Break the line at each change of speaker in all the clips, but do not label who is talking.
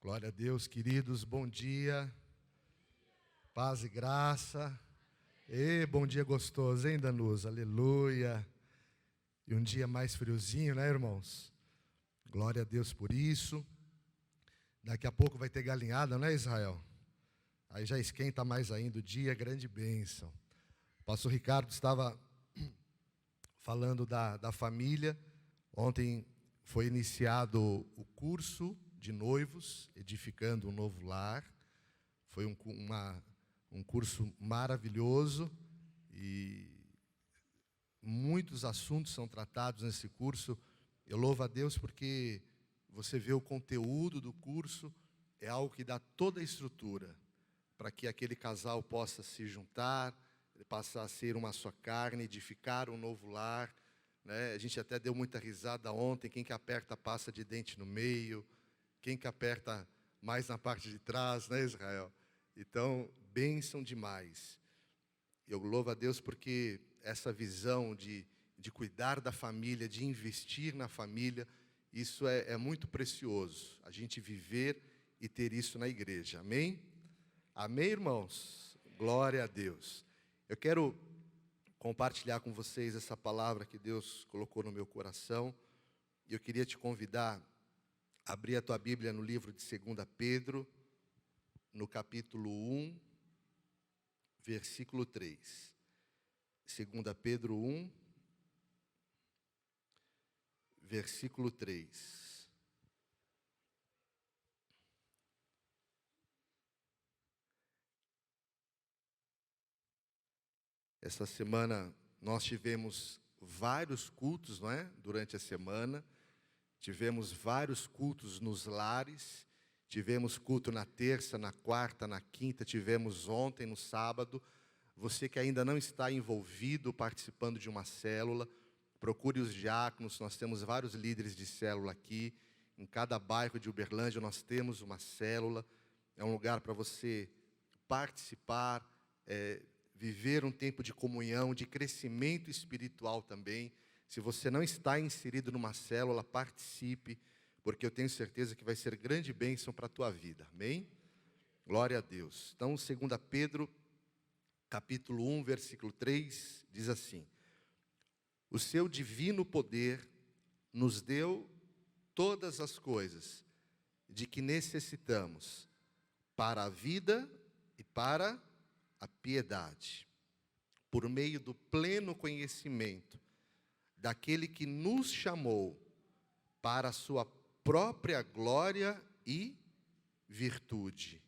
Glória a Deus, queridos, bom dia, paz e graça. Bom dia gostoso, hein, Danusa? Aleluia. E um dia mais friozinho, né, irmãos? Glória a Deus por isso. Daqui a pouco vai ter galinhada, né, Israel? Aí já esquenta mais ainda o dia, grande bênção. O pastor Ricardo estava falando da família. Ontem foi iniciado o curso de noivos, edificando um novo lar. Foi um curso maravilhoso e muitos assuntos são tratados nesse curso. Eu louvo a Deus porque você vê o conteúdo do curso, é algo que dá toda a estrutura para que aquele casal possa se juntar, passar a ser uma só carne, edificar um novo lar, né? A gente até deu muita risada ontem, quem que aperta passa de dente no meio, quem que aperta mais na parte de trás, né, Israel? Então, bênção demais. Eu louvo a Deus porque essa visão de cuidar da família, de investir na família, isso é muito precioso, a gente viver e ter isso na igreja, amém? Amém, irmãos? Glória a Deus. Eu quero compartilhar com vocês essa palavra que Deus colocou no meu coração, e eu queria te convidar a abrir a tua Bíblia no livro de 2 Pedro, no capítulo 1, versículo 3. 2 Pedro 1, versículo 3. Essa semana nós tivemos vários cultos, não é? Durante a semana, tivemos vários cultos nos lares, tivemos culto na terça, na quarta, na quinta, tivemos ontem, no sábado. Você que ainda não está envolvido, participando de uma célula, procure os diáconos, nós temos vários líderes de célula aqui, em cada bairro de Uberlândia nós temos uma célula, é um lugar para você participar, viver um tempo de comunhão, de crescimento espiritual também. Se você não está inserido numa célula, participe, porque eu tenho certeza que vai ser grande bênção para a tua vida, amém? Glória a Deus. Então, 2 Pedro, capítulo 1, versículo 3, diz assim: o seu divino poder nos deu todas as coisas de que necessitamos para a vida e para a piedade, por meio do pleno conhecimento daquele que nos chamou para a sua própria glória e virtude.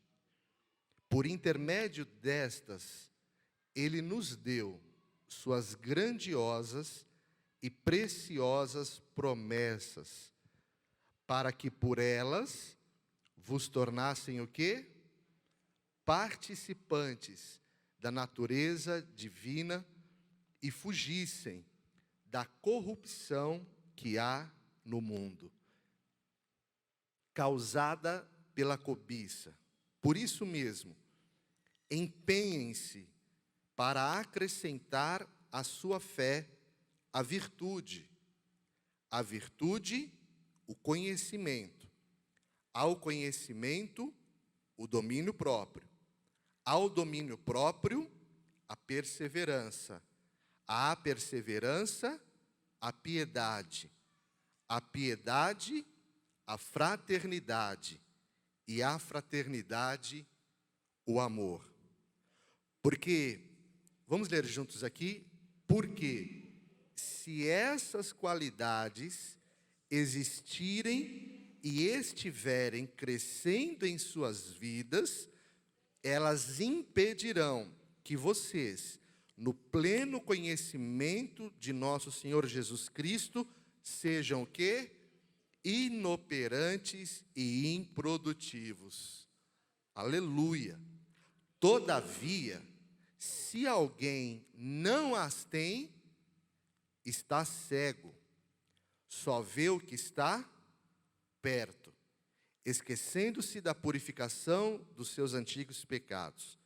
Por intermédio destas, ele nos deu suas grandiosas e preciosas promessas, para que por elas vos tornassem o quê? Participantes da natureza divina e fugissem da corrupção que há no mundo, causada pela cobiça. Por isso mesmo, empenhem-se para acrescentar à sua fé a virtude, o conhecimento, ao conhecimento, o domínio próprio, ao domínio próprio, a perseverança, à perseverança, a piedade, a fraternidade, e a fraternidade, o amor. Porque, vamos ler juntos aqui, porque se essas qualidades existirem e estiverem crescendo em suas vidas, elas impedirão que vocês, no pleno conhecimento de nosso Senhor Jesus Cristo, sejam o quê? Inoperantes e improdutivos. Aleluia. Todavia, se alguém não as tem, está cego, só vê o que está perto, esquecendo-se da purificação dos seus antigos pecados.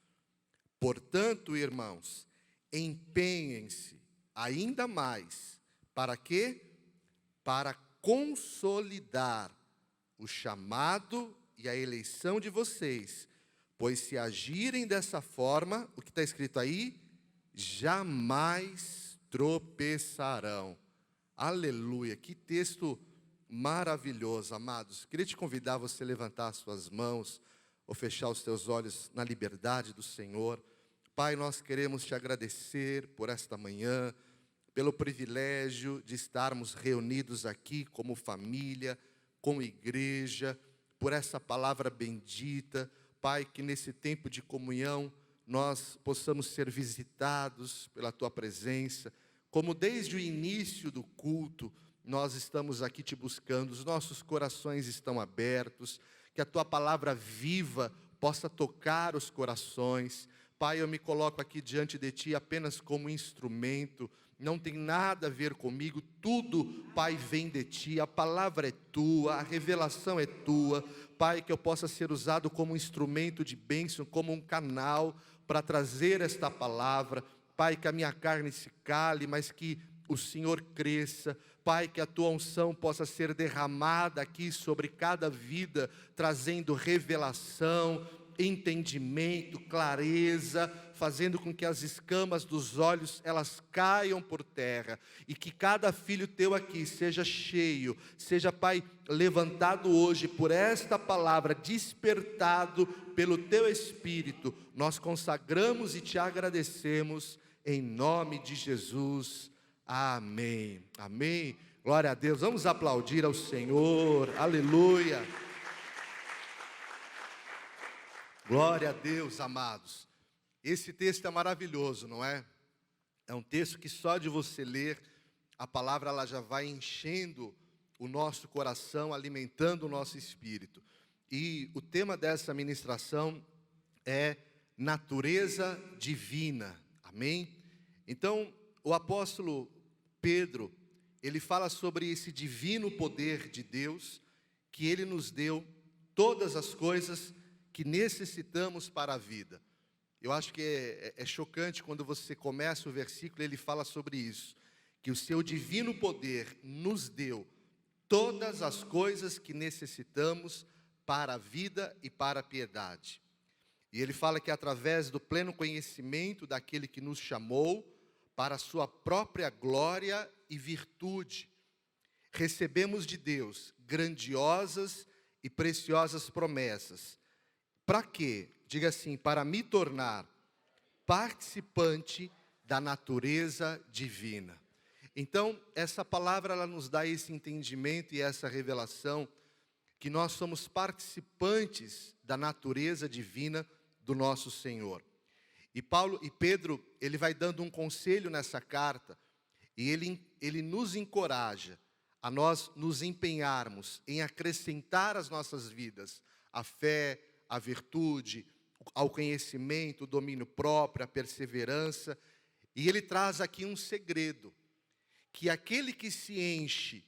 Portanto, irmãos, empenhem-se ainda mais. Para quê? Para consolidar o chamado e a eleição de vocês, pois se agirem dessa forma, o que está escrito aí? Jamais tropeçarão. Aleluia, que texto maravilhoso, amados. Queria te convidar a você levantar as suas mãos, ou fechar os teus olhos na liberdade do Senhor. Pai, nós queremos te agradecer por esta manhã, pelo privilégio de estarmos reunidos aqui como família, como igreja, por essa palavra bendita. Pai, que nesse tempo de comunhão nós possamos ser visitados pela Tua presença, como desde o início do culto nós estamos aqui te buscando, os nossos corações estão abertos, que a Tua palavra viva possa tocar os corações. Pai, eu me coloco aqui diante de Ti apenas como instrumento, não tem nada a ver comigo, tudo, Pai, vem de Ti, a palavra é Tua, a revelação é Tua. Pai, que eu possa ser usado como instrumento de bênção, como um canal para trazer esta palavra. Pai, que a minha carne se cale, mas que o Senhor cresça. Pai, que a Tua unção possa ser derramada aqui sobre cada vida, trazendo revelação, entendimento, clareza, fazendo com que as escamas dos olhos elas caiam por terra, e que cada filho Teu aqui seja cheio, seja, Pai, levantado hoje por esta palavra, despertado pelo Teu Espírito. Nós consagramos e Te agradecemos, em nome de Jesus, amém, amém, glória a Deus. Vamos aplaudir ao Senhor, aleluia. Glória a Deus, amados. Esse texto é maravilhoso, não é? É um texto que só de você ler, a palavra ela já vai enchendo o nosso coração, alimentando o nosso espírito. E o tema dessa ministração é natureza divina, amém? Então, o apóstolo Pedro, ele fala sobre esse divino poder de Deus, que Ele nos deu todas as coisas que necessitamos para a vida. Eu acho que é chocante quando você começa o versículo, ele fala sobre isso, que o seu divino poder nos deu todas as coisas que necessitamos para a vida e para a piedade. E ele fala que através do pleno conhecimento daquele que nos chamou para a sua própria glória e virtude, recebemos de Deus grandiosas e preciosas promessas. Para quê? Diga assim: para me tornar participante da natureza divina. Então, essa palavra ela nos dá esse entendimento e essa revelação que nós somos participantes da natureza divina do nosso Senhor. E Pedro, ele vai dando um conselho nessa carta, e ele nos encoraja a nós nos empenharmos em acrescentar às nossas vidas a fé, a virtude, ao conhecimento, o domínio próprio, a perseverança. E ele traz aqui um segredo, que aquele que se enche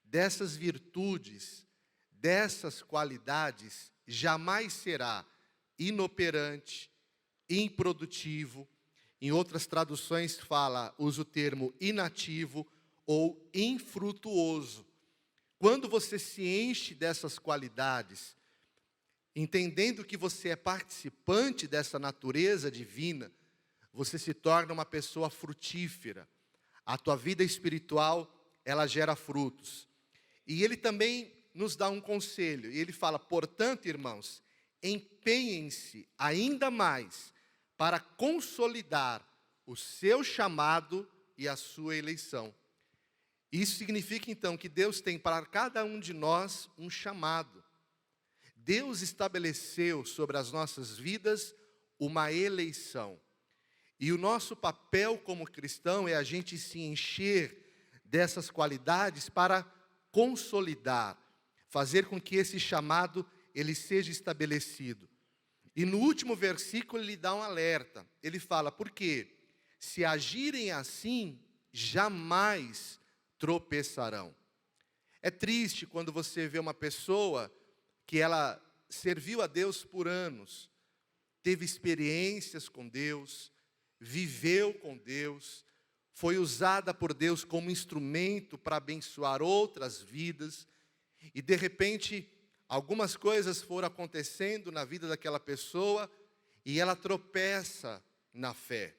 dessas virtudes, dessas qualidades, jamais será inoperante, improdutivo. Em outras traduções usa o termo inativo ou infrutuoso. Quando você se enche dessas qualidades, entendendo que você é participante dessa natureza divina, você se torna uma pessoa frutífera. A tua vida espiritual, ela gera frutos. E ele também nos dá um conselho, e ele fala: portanto, irmãos, empenhem-se ainda mais para consolidar o seu chamado e a sua eleição. Isso significa então que Deus tem para cada um de nós um chamado. Deus estabeleceu sobre as nossas vidas uma eleição. E o nosso papel como cristão é a gente se encher dessas qualidades para consolidar, fazer com que esse chamado ele seja estabelecido. E no último versículo ele dá um alerta. Ele fala: porque se agirem assim, jamais tropeçarão. É triste quando você vê uma pessoa que ela serviu a Deus por anos, teve experiências com Deus, viveu com Deus, foi usada por Deus como instrumento para abençoar outras vidas, e de repente, algumas coisas foram acontecendo na vida daquela pessoa e ela tropeça na fé.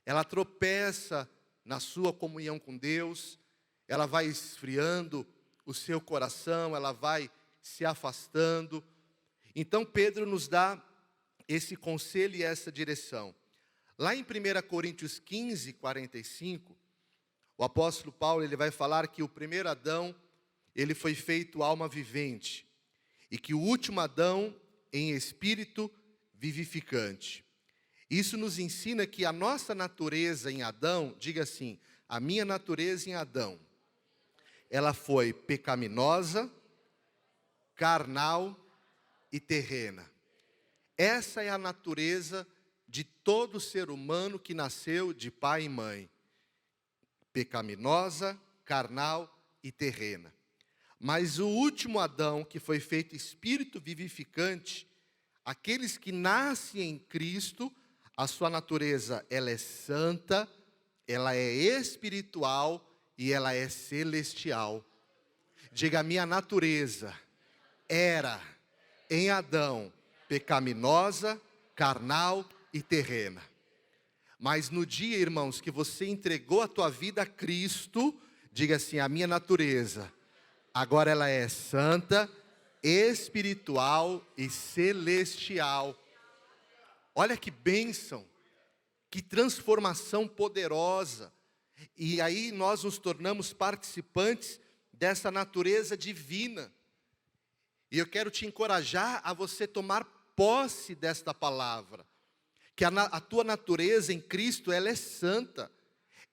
Ela tropeça na sua comunhão com Deus, ela vai esfriando o seu coração, ela vai se afastando. Então Pedro nos dá esse conselho e essa direção. Lá em 1 Coríntios 15, 45, o apóstolo Paulo ele vai falar que o primeiro Adão, ele foi feito alma vivente, e que o último Adão em espírito vivificante. Isso nos ensina que a nossa natureza em Adão, diga assim, a minha natureza em Adão, ela foi pecaminosa, carnal e terrena. Essa é a natureza de todo ser humano que nasceu de pai e mãe. Pecaminosa, carnal e terrena. Mas o último Adão, que foi feito espírito vivificante, aqueles que nascem em Cristo, a sua natureza ela é santa, ela é espiritual e ela é celestial. Diga, a minha natureza era em Adão pecaminosa, carnal e terrena. Mas no dia, irmãos, que você entregou a tua vida a Cristo, diga assim, a minha natureza, agora ela é santa, espiritual e celestial. Olha que bênção, que transformação poderosa. E aí nós nos tornamos participantes dessa natureza divina. E eu quero te encorajar a você tomar posse desta palavra. Que a tua natureza em Cristo, ela é santa,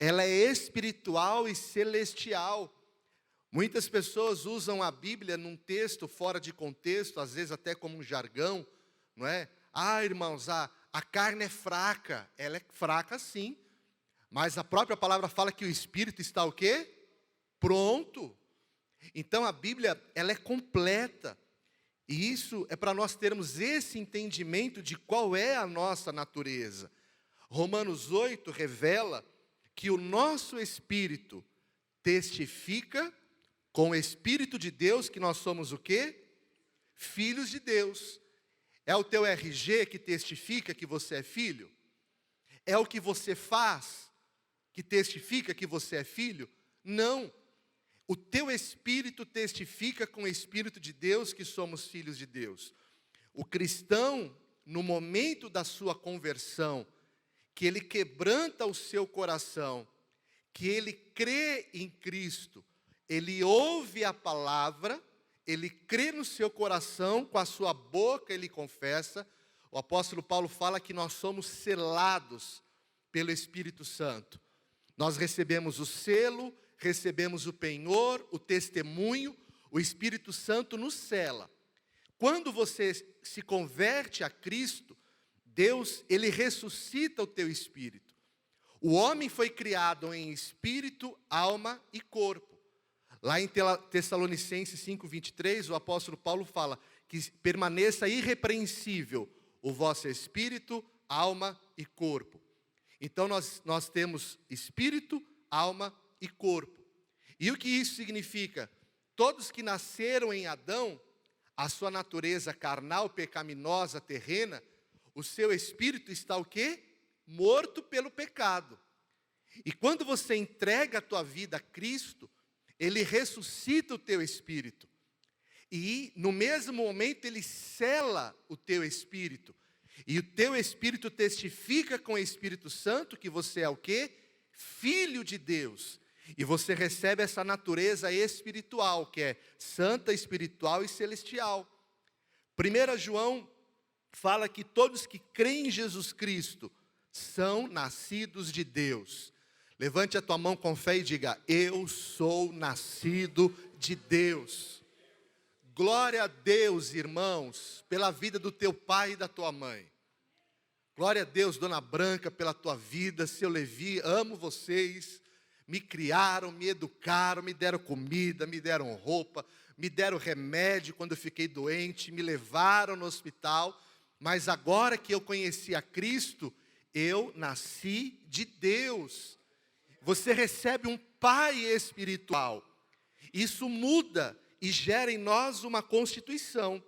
ela é espiritual e celestial. Muitas pessoas usam a Bíblia num texto fora de contexto, às vezes até como um jargão, não é? Ah, irmãos, a carne é fraca. Ela é fraca sim, mas a própria palavra fala que o Espírito está o quê? Pronto. Então a Bíblia, ela é completa. E isso é para nós termos esse entendimento de qual é a nossa natureza. Romanos 8 revela que o nosso espírito testifica com o Espírito de Deus que nós somos o quê? Filhos de Deus. É o teu RG que testifica que você é filho? É o que você faz que testifica que você é filho? Não. O teu espírito testifica com o Espírito de Deus que somos filhos de Deus. O cristão, no momento da sua conversão, que ele quebranta o seu coração, que ele crê em Cristo, ele ouve a palavra, ele crê no seu coração, com a sua boca ele confessa. O apóstolo Paulo fala que nós somos selados pelo Espírito Santo. Nós recebemos o selo, recebemos o penhor, o testemunho, o Espírito Santo nos sela. Quando você se converte a Cristo, Deus, ele ressuscita o teu espírito. O homem foi criado em espírito, alma e corpo. Lá em Tessalonicenses 5:23, o apóstolo Paulo fala que permaneça irrepreensível o vosso espírito, alma e corpo. Então nós temos espírito, alma e corpo. E o que isso significa? Todos que nasceram em Adão, a sua natureza carnal, pecaminosa, terrena, o seu espírito está o quê? Morto pelo pecado. E quando você entrega a tua vida a Cristo, ele ressuscita o teu espírito. E no mesmo momento ele sela o teu espírito. E o teu espírito testifica com o Espírito Santo que você é o quê? Filho de Deus. E você recebe essa natureza espiritual, que é santa, espiritual e celestial. 1 João fala que todos que creem em Jesus Cristo são nascidos de Deus. Levante a tua mão com fé e diga, eu sou nascido de Deus. Glória a Deus, irmãos, pela vida do teu pai e da tua mãe. Glória a Deus, dona Branca, pela tua vida, seu Levi, amo vocês. Me criaram, me educaram, me deram comida, me deram roupa, me deram remédio quando eu fiquei doente, me levaram no hospital. Mas agora que eu conheci a Cristo, eu nasci de Deus. Você recebe um pai espiritual. Isso muda e gera em nós uma constituição.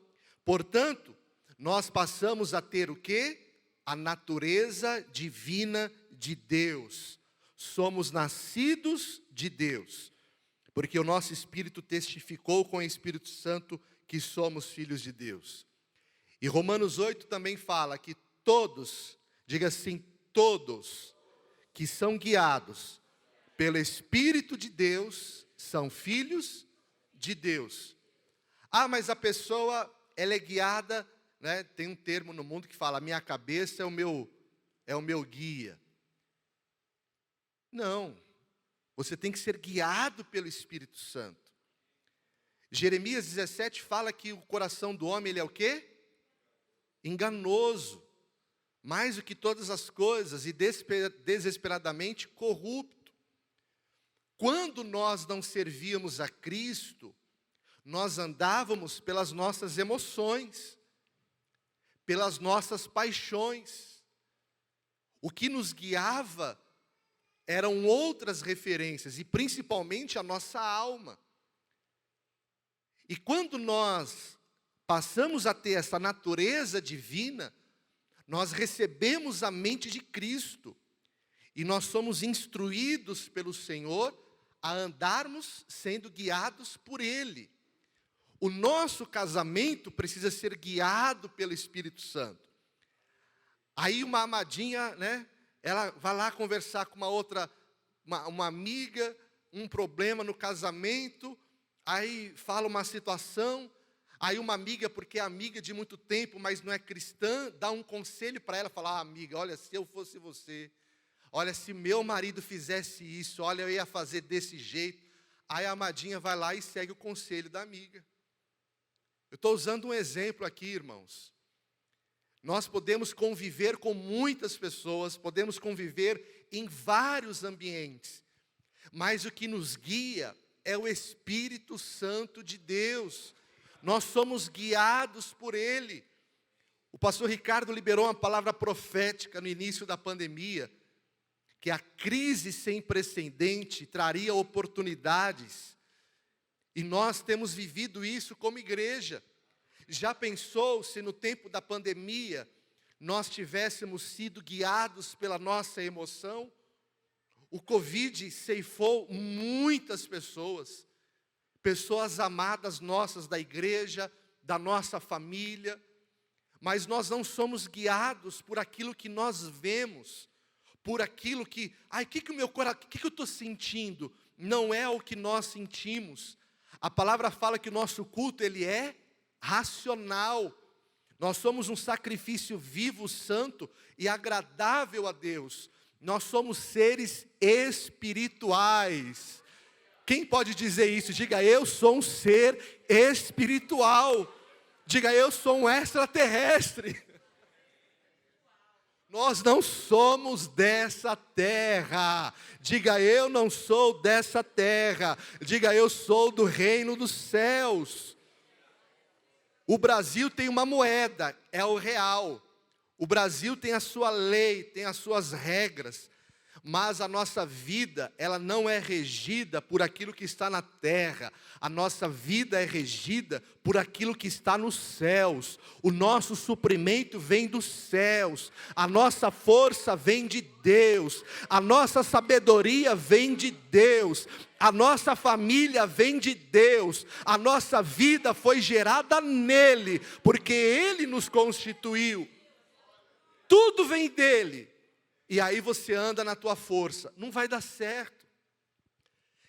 Portanto, nós passamos a ter o quê? A natureza divina de Deus. Somos nascidos de Deus, porque o nosso Espírito testificou com o Espírito Santo que somos filhos de Deus. E Romanos 8 também fala que todos, diga assim, todos que são guiados pelo Espírito de Deus são filhos de Deus. Ah, mas a pessoa, ela é guiada, né? Tem um termo no mundo que fala, minha cabeça é o meu guia. Não, você tem que ser guiado pelo Espírito Santo. Jeremias 17 fala que o coração do homem, ele é o quê? Enganoso, mais do que todas as coisas, e desesperadamente corrupto. Quando nós não servíamos a Cristo, nós andávamos pelas nossas emoções, pelas nossas paixões. O que nos guiava eram outras referências, e principalmente a nossa alma. E quando nós passamos a ter essa natureza divina, nós recebemos a mente de Cristo, e nós somos instruídos pelo Senhor a andarmos sendo guiados por Ele. O nosso casamento precisa ser guiado pelo Espírito Santo. Aí uma amadinha, né? Ela vai lá conversar com uma amiga, um problema no casamento, aí fala uma situação, aí uma amiga, porque é amiga de muito tempo, mas não é cristã, dá um conselho para ela, fala, amiga, olha, se eu fosse você, olha, se meu marido fizesse isso, olha, eu ia fazer desse jeito. Aí a amadinha vai lá e segue o conselho da amiga. Eu estou usando um exemplo aqui, irmãos. Nós podemos conviver com muitas pessoas, podemos conviver em vários ambientes, mas o que nos guia é o Espírito Santo de Deus. Nós somos guiados por Ele. O pastor Ricardo liberou uma palavra profética no início da pandemia, que a crise sem precedente traria oportunidades, e nós temos vivido isso como igreja. Já pensou se no tempo da pandemia nós tivéssemos sido guiados pela nossa emoção? O Covid ceifou muitas pessoas, pessoas amadas nossas da igreja, da nossa família, mas nós não somos guiados por aquilo que nós vemos, por aquilo que, o que o meu coração, o que eu estou sentindo? Não é o que nós sentimos. A palavra fala que o nosso culto, ele é racional. Nós somos um sacrifício vivo, santo e agradável a Deus. Nós somos seres espirituais. Quem pode dizer isso? Diga, eu sou um ser espiritual. Diga, eu sou um extraterrestre. Nós não somos dessa terra. Diga, eu não sou dessa terra. Diga, eu sou do reino dos céus. O Brasil tem uma moeda, é o real. O Brasil tem a sua lei, tem as suas regras. Mas a nossa vida, ela não é regida por aquilo que está na terra. A nossa vida é regida por aquilo que está nos céus. O nosso suprimento vem dos céus. A nossa força vem de Deus. A nossa sabedoria vem de Deus. A nossa família vem de Deus. A nossa vida foi gerada nele, porque Ele nos constituiu. Tudo vem dele. E aí você anda na tua força. Não vai dar certo.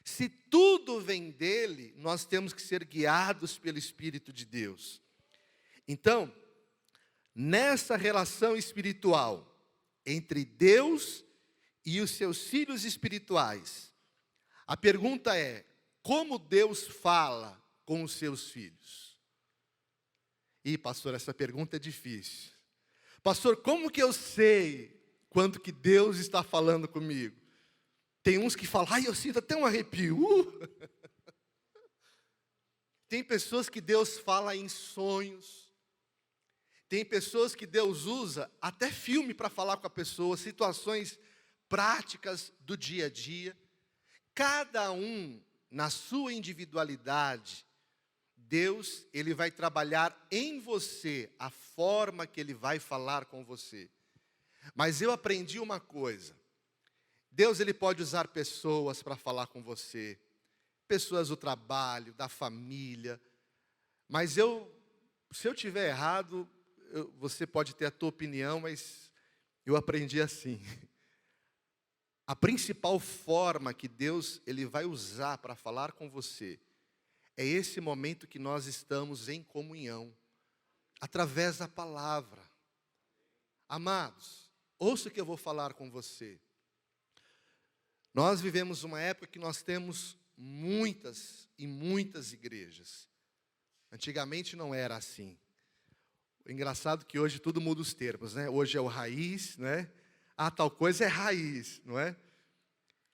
Se tudo vem dele, nós temos que ser guiados pelo Espírito de Deus. Então, nessa relação espiritual entre Deus e os seus filhos espirituais, a pergunta é, como Deus fala com os seus filhos? Ih, pastor, essa pergunta é difícil. Pastor, como que eu sei quando que Deus está falando comigo? Tem uns que falam, eu sinto até um arrepio. Tem pessoas que Deus fala em sonhos. Tem pessoas que Deus usa até filme para falar com a pessoa, situações práticas do dia a dia. Cada um, na sua individualidade, Deus, Ele vai trabalhar em você a forma que Ele vai falar com você. Mas eu aprendi uma coisa. Deus, Ele pode usar pessoas para falar com você. Pessoas do trabalho, da família. Mas se eu tiver errado, você pode ter a tua opinião, mas eu aprendi assim. A principal forma que Deus Ele vai usar para falar com você é esse momento que nós estamos em comunhão, através da palavra. Amados, ouça o que eu vou falar com você. Nós vivemos uma época que nós temos muitas e muitas igrejas. Antigamente não era assim. O engraçado é que hoje tudo muda os termos, né? Hoje é o raiz, né? Ah, tal coisa é raiz, não é?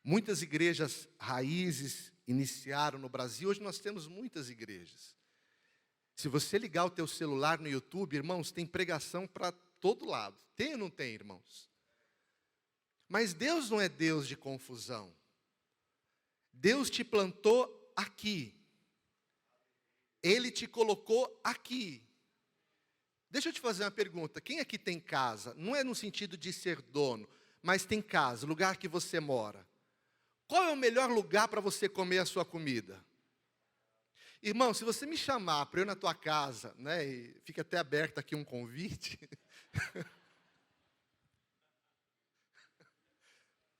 Muitas igrejas raízes iniciaram no Brasil, hoje nós temos muitas igrejas. Se você ligar o teu celular no YouTube, irmãos, tem pregação para todo lado. Tem ou não tem, irmãos? Mas Deus não é Deus de confusão. Deus te plantou aqui. Ele te colocou aqui. Deixa eu te fazer uma pergunta. Quem aqui tem casa? Não é no sentido de ser dono, mas tem casa, lugar que você mora. Qual é o melhor lugar para você comer a sua comida? Irmão, se você me chamar para eu ir na tua casa, né, e fica até aberto aqui um convite,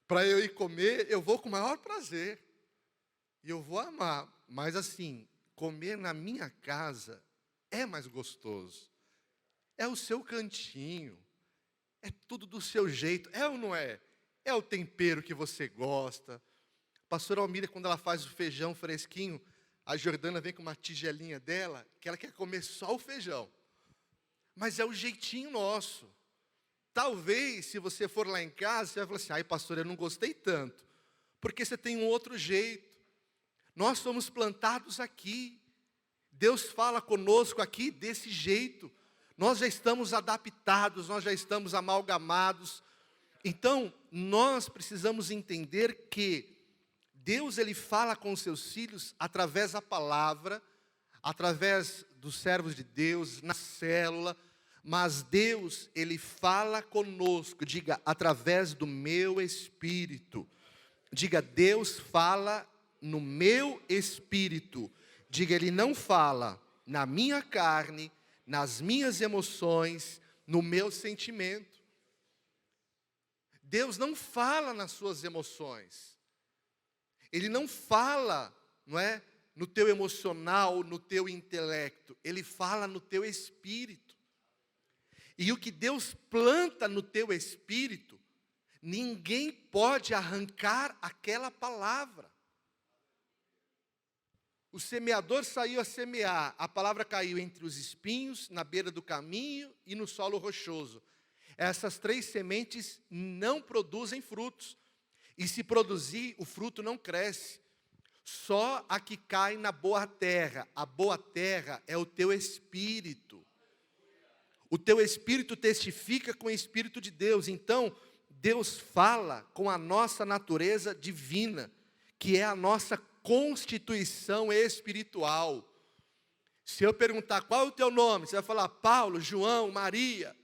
para eu ir comer, eu vou com o maior prazer. E eu vou amar. Mas assim, comer na minha casa é mais gostoso. É o seu cantinho. É tudo do seu jeito. É ou não é? É o tempero que você gosta. A pastora Almira, quando ela faz o feijão fresquinho, a Jordana vem com uma tigelinha dela, que ela quer comer só o feijão. Mas é o jeitinho nosso. Talvez, se você for lá em casa, você vai falar assim, ai pastor, eu não gostei tanto. Porque você tem um outro jeito. Nós somos plantados aqui. Deus fala conosco aqui desse jeito. Nós já estamos adaptados, nós já estamos amalgamados. Então, nós precisamos entender que Deus, Ele fala com os seus filhos através da palavra, através dos servos de Deus, na célula, mas Deus, Ele fala conosco, diga, através do meu espírito. Diga, Deus fala no meu espírito. Diga, Ele não fala na minha carne, nas minhas emoções, no meu sentimento. Deus não fala nas suas emoções. Ele não fala, não é, no teu emocional, no teu intelecto. Ele fala no teu espírito. E o que Deus planta no teu espírito, ninguém pode arrancar aquela palavra. O semeador saiu a semear, a palavra caiu entre os espinhos, na beira do caminho e no solo rochoso. Essas 3 sementes não produzem frutos. E se produzir, o fruto não cresce. Só a que cai na boa terra. A boa terra é o teu espírito. O teu espírito testifica com o Espírito de Deus. Então, Deus fala com a nossa natureza divina, que é a nossa constituição espiritual. Se eu perguntar qual é o teu nome, você vai falar Paulo, João, Maria.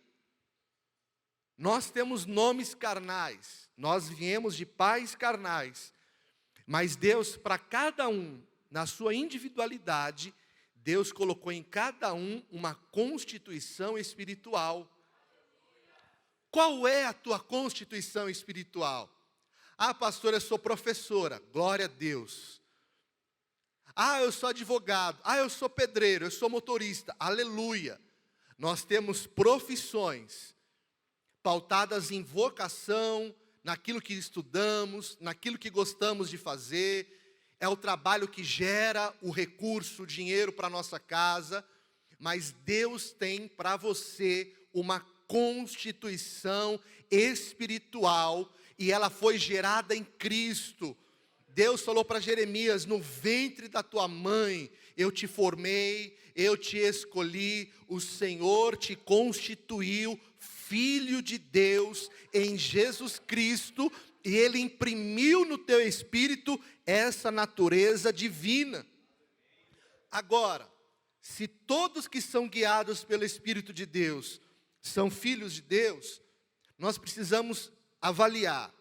Nós temos nomes carnais, nós viemos de pais carnais, mas Deus, para cada um, na sua individualidade, Deus colocou em cada um uma constituição espiritual. Qual é a tua constituição espiritual? Ah, pastor, eu sou professora, glória a Deus. Ah, eu sou advogado, ah, eu sou pedreiro, eu sou motorista, aleluia. Nós temos profissões pautadas em vocação, naquilo que estudamos, naquilo que gostamos de fazer. É o trabalho que gera o recurso, o dinheiro para a nossa casa. Mas Deus tem para você uma constituição espiritual e ela foi gerada em Cristo. Deus falou para Jeremias, no ventre da tua mãe eu te formei, eu te escolhi, o Senhor te constituiu filho de Deus em Jesus Cristo, e Ele imprimiu no teu espírito essa natureza divina. Agora,
se todos que são guiados pelo Espírito de Deus são filhos de Deus, nós precisamos avaliar.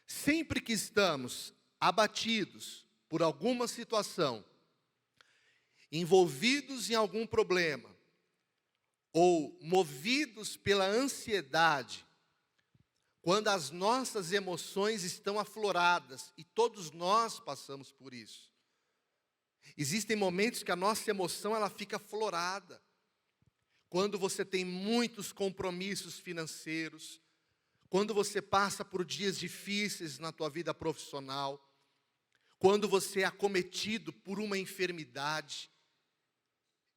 Sempre que estamos abatidos por alguma situação, envolvidos em algum problema, ou movidos pela ansiedade, quando as nossas emoções estão afloradas, e todos nós passamos por isso. Existem momentos que a nossa emoção ela fica aflorada. Quando você tem muitos compromissos financeiros, quando você passa por dias difíceis na tua vida profissional, quando você é acometido por uma enfermidade.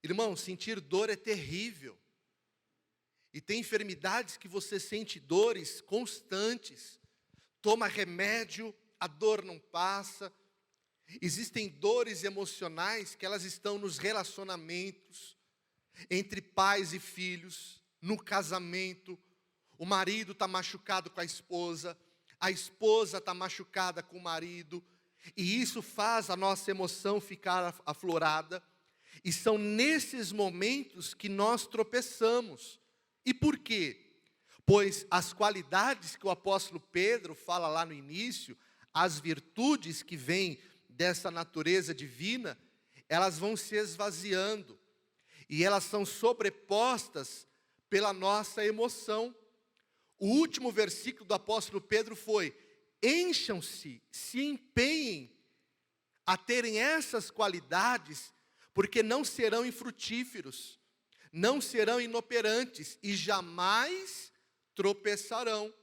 Irmão, sentir dor é terrível. E tem enfermidades que você sente dores constantes. Toma remédio, a dor não passa. Existem dores emocionais que elas estão nos relacionamentos, entre pais e filhos, no casamento. O marido está machucado com a esposa está machucada com o marido, e isso faz a nossa emoção ficar aflorada, e são nesses momentos que nós tropeçamos. E por quê? Pois as qualidades que o apóstolo Pedro fala lá no início, as virtudes que vêm dessa natureza divina, elas vão se esvaziando, e elas são sobrepostas pela nossa emoção. O último versículo do apóstolo Pedro foi: encham-se, se empenhem a terem essas qualidades, porque não serão infrutíferos, não serão inoperantes e jamais tropeçarão.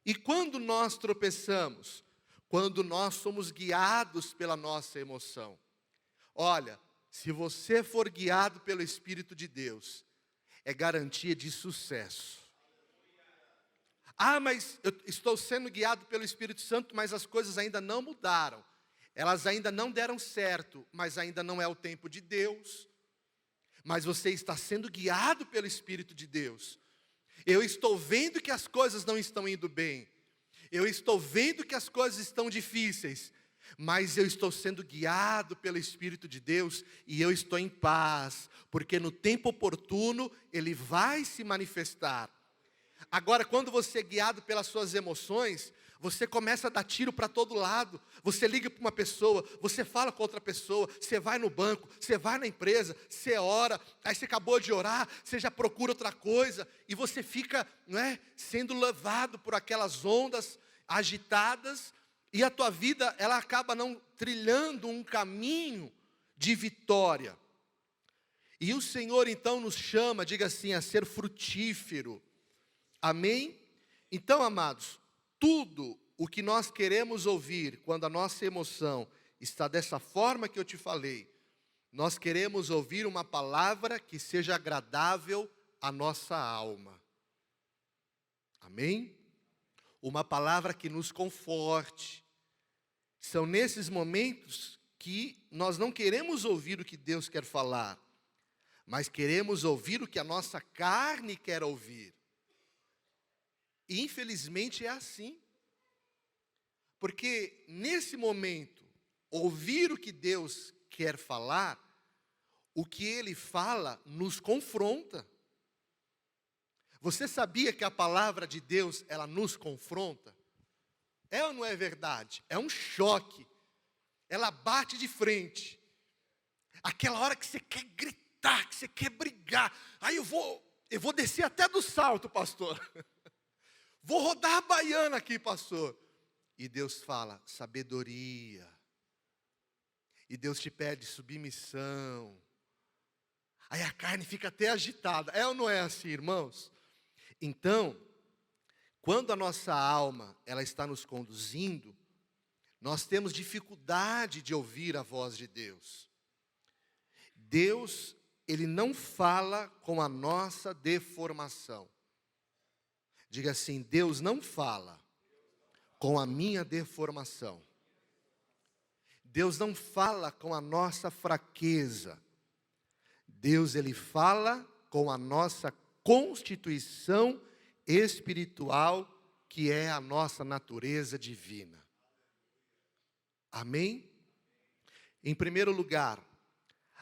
E quando nós tropeçamos? Quando nós somos guiados pela nossa emoção. Olha, se você for guiado pelo Espírito de Deus, é garantia de sucesso. Ah, mas eu estou sendo guiado pelo Espírito Santo, mas as coisas ainda não mudaram. Elas ainda não deram certo, mas ainda não é o tempo de Deus. Mas você está sendo guiado pelo Espírito de Deus. Eu estou vendo que as coisas não estão indo bem. Eu estou vendo que as coisas estão difíceis. Mas eu estou sendo guiado pelo Espírito de Deus e eu estou em paz. Porque no tempo oportuno Ele vai se manifestar. Agora, quando você é guiado pelas suas emoções, você começa a dar tiro para todo lado. Você liga para uma pessoa, você fala com outra pessoa, você vai no banco, você vai na empresa, você ora, aí você acabou de orar, você já procura outra coisa, e você fica, sendo levado por aquelas ondas agitadas, e a tua vida, ela acaba não trilhando um caminho de vitória. E o Senhor então nos chama, diga assim, a ser frutífero. Amém? Então, amados, tudo o que nós queremos ouvir quando a nossa emoção está dessa forma que eu te falei, nós queremos ouvir uma palavra que seja agradável à nossa alma. Amém? Uma palavra que nos conforte. São nesses momentos que nós não queremos ouvir o que Deus quer falar, mas queremos ouvir o que a nossa carne quer ouvir. E infelizmente é assim. Porque nesse momento, ouvir o que Deus quer falar, o que Ele fala nos confronta. Você sabia que a palavra de Deus, ela nos confronta? É ou não é verdade? É um choque. Ela bate de frente. Aquela hora que você quer gritar, que você quer brigar. Aí eu vou descer até do salto, pastor. Vou rodar a baiana aqui, pastor. E Deus fala, sabedoria. E Deus te pede submissão. Aí a carne fica até agitada. É ou não é assim, irmãos? Então, quando a nossa alma, ela está nos conduzindo, nós temos dificuldade de ouvir a voz de Deus. Deus, Ele não fala com a nossa deformação. Diga assim, Deus não fala com a minha deformação. Deus não fala com a nossa fraqueza. Deus, Ele fala com a nossa constituição espiritual, que é a nossa natureza divina. Amém? Em primeiro lugar,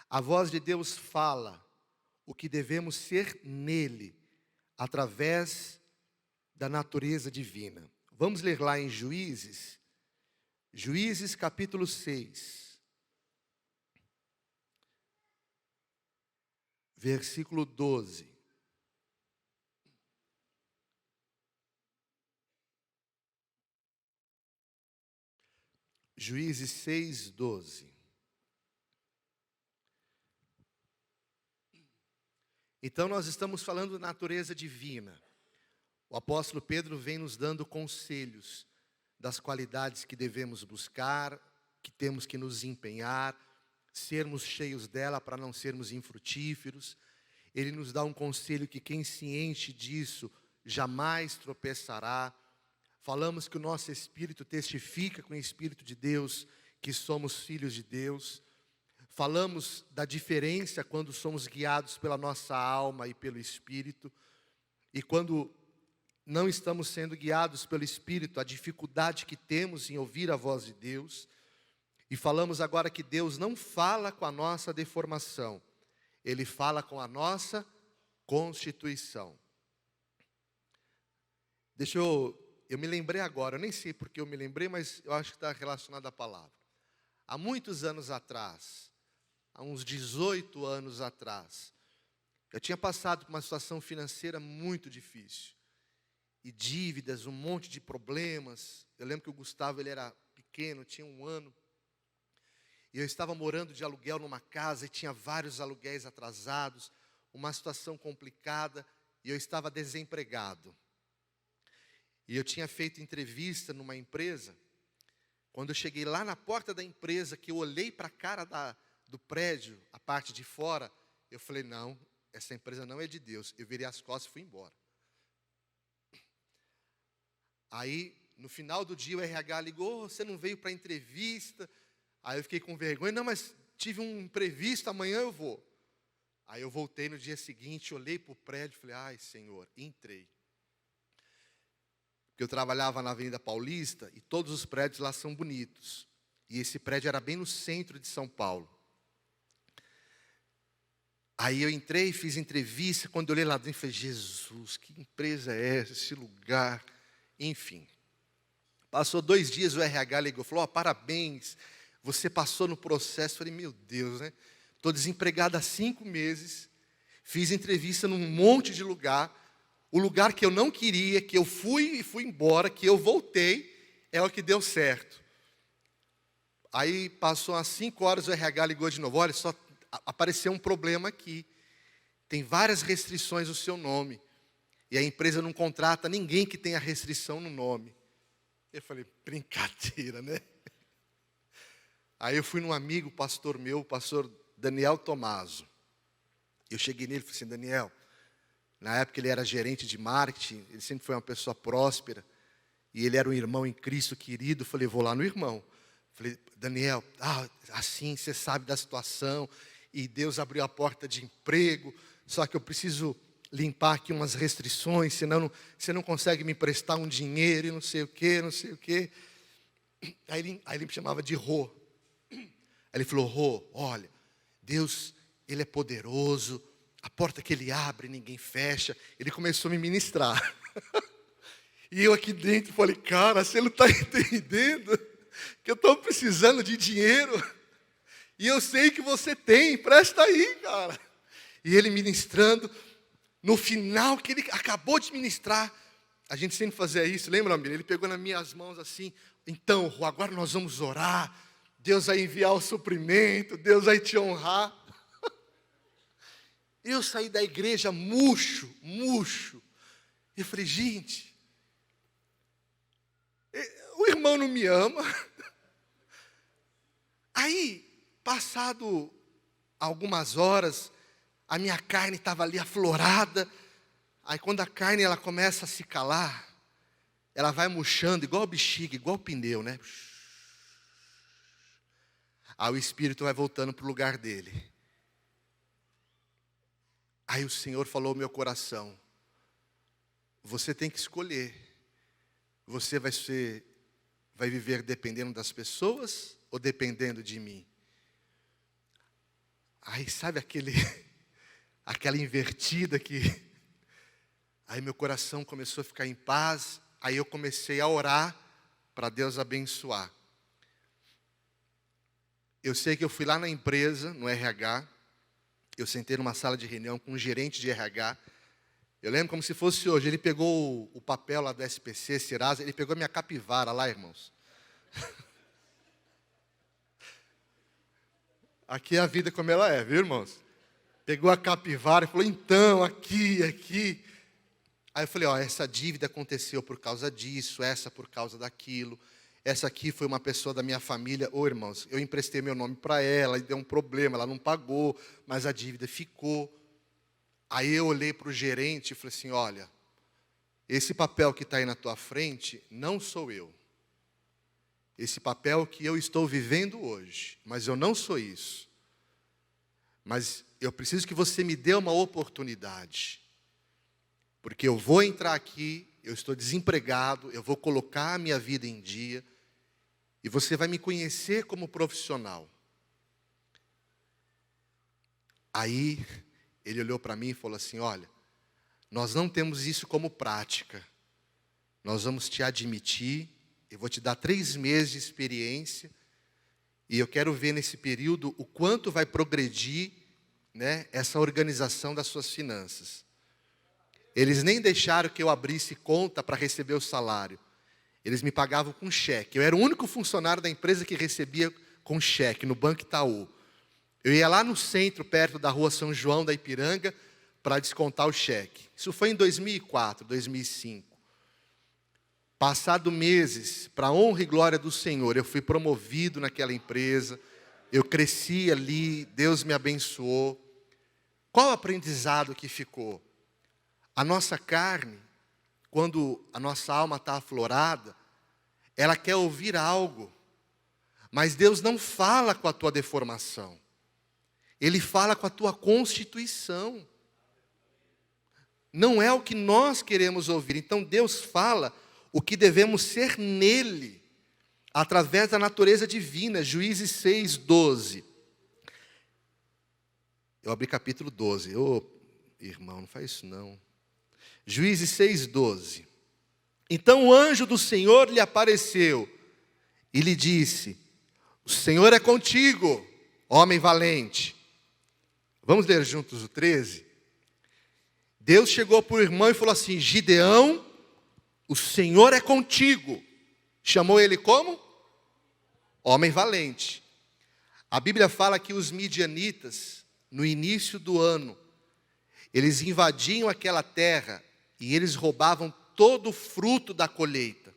A voz de Deus fala o que devemos ser nele, através da natureza divina. Vamos ler lá em Juízes, Juízes capítulo 6, versículo 12. Juízes 6, 12. Então nós estamos falando da natureza divina. O apóstolo Pedro vem nos dando conselhos das qualidades que devemos buscar, que temos que nos empenhar, sermos cheios dela para não sermos infrutíferos. Ele nos dá um conselho que quem se enche disso jamais tropeçará. Falamos que o nosso espírito testifica com o Espírito de Deus que somos filhos de Deus. Falamos da diferença quando somos guiados pela nossa alma e pelo Espírito. E quando não estamos sendo guiados pelo Espírito, a dificuldade que temos em ouvir a voz de Deus. E falamos agora que Deus não fala com a nossa deformação, Ele fala com a nossa constituição. Eu me lembrei agora, eu nem sei porque eu me lembrei, mas eu acho que está relacionado à palavra. Há muitos anos atrás, há uns 18 anos atrás, eu tinha passado por uma situação financeira muito difícil. E dívidas, um monte de problemas. Eu lembro que o Gustavo, ele era pequeno, tinha 1 ano. E eu estava morando de aluguel numa casa e tinha vários aluguéis atrasados, uma situação complicada, e eu estava desempregado. E eu tinha feito entrevista numa empresa. Quando eu cheguei lá na porta da empresa, que eu olhei para a cara do prédio, a parte de fora, eu falei, não, essa empresa não é de Deus. Eu virei as costas e fui embora. Aí, no final do dia, o RH ligou, você não veio para a entrevista? Aí eu fiquei com vergonha, não, mas tive um imprevisto, amanhã eu vou. Aí eu voltei no dia seguinte, olhei para o prédio e falei, ai Senhor, entrei. Porque eu trabalhava na Avenida Paulista e todos os prédios lá são bonitos. E esse prédio era bem no centro de São Paulo. Aí eu entrei, fiz entrevista, quando eu olhei lá dentro, falei, Jesus, que empresa é essa, esse lugar? Enfim. Passou 2 dias, o RH ligou, falou, parabéns, você passou no processo. Falei, meu Deus, né? Estou desempregado há 5 meses, fiz entrevista num monte de lugar, o lugar que eu não queria, que eu fui e fui embora, que eu voltei, é o que deu certo. Aí passou umas 5 horas, o RH ligou de novo, olha, só apareceu um problema aqui, tem várias restrições no seu nome, e a empresa não contrata ninguém que tenha restrição no nome. Eu falei, brincadeira, né? Aí eu fui num amigo, pastor meu, o pastor Daniel Tomaso. Eu cheguei nele e falei assim, Daniel, na época ele era gerente de marketing, ele sempre foi uma pessoa próspera, e ele era um irmão em Cristo querido. Eu falei, vou lá no irmão. Falei, Daniel, assim você sabe da situação, e Deus abriu a porta de emprego, só que eu preciso limpar aqui umas restrições, senão você não consegue me emprestar um dinheiro e não sei o quê, não sei o quê. Aí ele me chamava de Rô. Aí ele falou, Rô, olha, Deus, Ele é poderoso, a porta que Ele abre, ninguém fecha. Ele começou a me ministrar. E eu aqui dentro falei, cara, você não está entendendo que eu estou precisando de dinheiro. E eu sei que você tem, presta aí, cara. E ele ministrando, no final que ele acabou de ministrar, a gente sempre fazia isso, lembra, amigo? Ele pegou nas minhas mãos assim, então, Rô, agora nós vamos orar, Deus vai enviar o suprimento, Deus vai te honrar. Eu saí da igreja murcho. Eu falei, gente, o irmão não me ama. Aí, passado algumas horas, a minha carne estava ali aflorada. Aí quando a carne ela começa a se calar, ela vai murchando igual bexiga, igual pneu, né? Aí o espírito vai voltando para o lugar dele. Aí o Senhor falou ao meu coração, você tem que escolher. Você vai viver dependendo das pessoas ou dependendo de mim? Aí sabe aquela invertida que... Aí meu coração começou a ficar em paz. Aí eu comecei a orar para Deus abençoar. Eu sei que eu fui lá na empresa, no RH. Eu sentei numa sala de reunião com um gerente de RH. Eu lembro como se fosse hoje. Ele pegou o papel lá do SPC, Serasa. Ele pegou a minha capivara lá, irmãos. Aqui é a vida como ela é, viu, irmãos? Pegou a capivara e falou, então, aqui. Aí eu falei, essa dívida aconteceu por causa disso, essa por causa daquilo. Essa aqui foi uma pessoa da minha família. Irmãos, eu emprestei meu nome para ela e deu um problema, ela não pagou, mas a dívida ficou. Aí eu olhei para o gerente e falei assim, olha, esse papel que está aí na tua frente, não sou eu. Esse papel que eu estou vivendo hoje, mas eu não sou isso. Mas eu preciso que você me dê uma oportunidade. Porque eu vou entrar aqui, eu estou desempregado, eu vou colocar a minha vida em dia, e você vai me conhecer como profissional. Aí, ele olhou para mim e falou assim, olha, nós não temos isso como prática. Nós vamos te admitir, eu vou te dar 3 meses de experiência, e eu quero ver nesse período o quanto vai progredir, né, essa organização das suas finanças. Eles nem deixaram que eu abrisse conta para receber o salário. Eles me pagavam com cheque. Eu era o único funcionário da empresa que recebia com cheque, no Banco Itaú. Eu ia lá no centro, perto da rua São João da Ipiranga, para descontar o cheque. Isso foi em 2004, 2005. Passado meses, para a honra e glória do Senhor, eu fui promovido naquela empresa, eu cresci ali, Deus me abençoou. Qual o aprendizado que ficou? A nossa carne, quando a nossa alma está aflorada, ela quer ouvir algo, mas Deus não fala com a tua deformação, Ele fala com a tua constituição. Não é o que nós queremos ouvir, então Deus fala o que devemos ser nele, através da natureza divina. Juízes 6:12. Eu abri capítulo 12. Irmão, não faz isso não. Juízes 6:12. Então o anjo do Senhor lhe apareceu e lhe disse, o Senhor é contigo, homem valente. Vamos ler juntos o 13? Deus chegou para o irmão e falou assim, Gideão, o Senhor é contigo. Chamou ele como? Homem valente. A Bíblia fala que os midianitas, no início do ano, eles invadiam aquela terra e eles roubavam todo o fruto da colheita.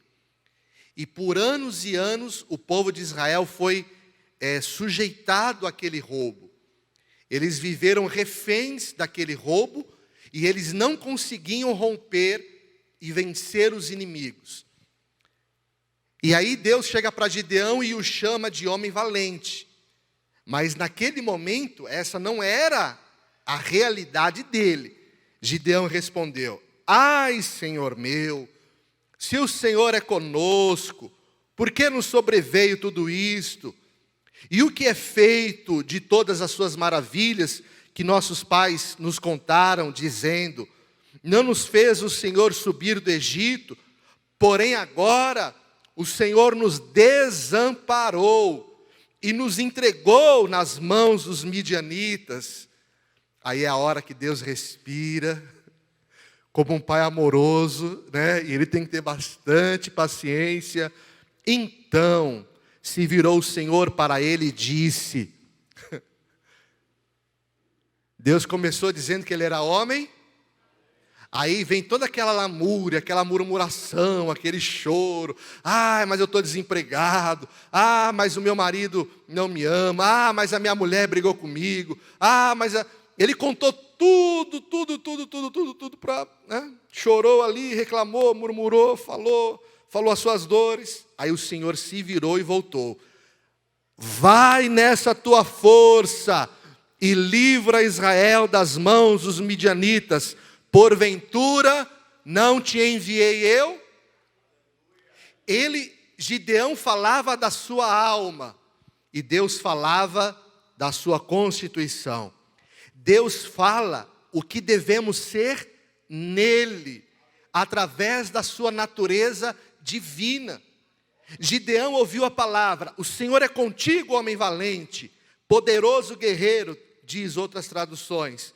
E por anos e anos o povo de Israel foi sujeitado àquele roubo. Eles viveram reféns daquele roubo e eles não conseguiam romper e vencer os inimigos. E aí Deus chega para Gideão e o chama de homem valente. Mas naquele momento, essa não era a realidade dele. Gideão respondeu, ai, Senhor meu, se o Senhor é conosco, por que nos sobreveio tudo isto? E o que é feito de todas as suas maravilhas que nossos pais nos contaram, dizendo, não nos fez o Senhor subir do Egito, porém agora o Senhor nos desamparou e nos entregou nas mãos dos midianitas. Aí é a hora que Deus respira, como um pai amoroso, né? E ele tem que ter bastante paciência. Então se virou o Senhor para ele e disse, Deus começou dizendo que ele era homem, aí vem toda aquela lamúria, aquela murmuração, aquele choro, mas eu estou desempregado, mas o meu marido não me ama, mas a minha mulher brigou comigo, ele contou tudo para, né? Chorou ali, reclamou, murmurou, falou as suas dores. Aí o Senhor se virou e voltou. Vai nessa tua força e livra Israel das mãos dos midianitas. Porventura não te enviei eu? Gideão falava da sua alma e Deus falava da sua constituição. Deus fala o que devemos ser nele, através da sua natureza divina. Gideão ouviu a palavra: o Senhor é contigo, homem valente, poderoso guerreiro, diz outras traduções.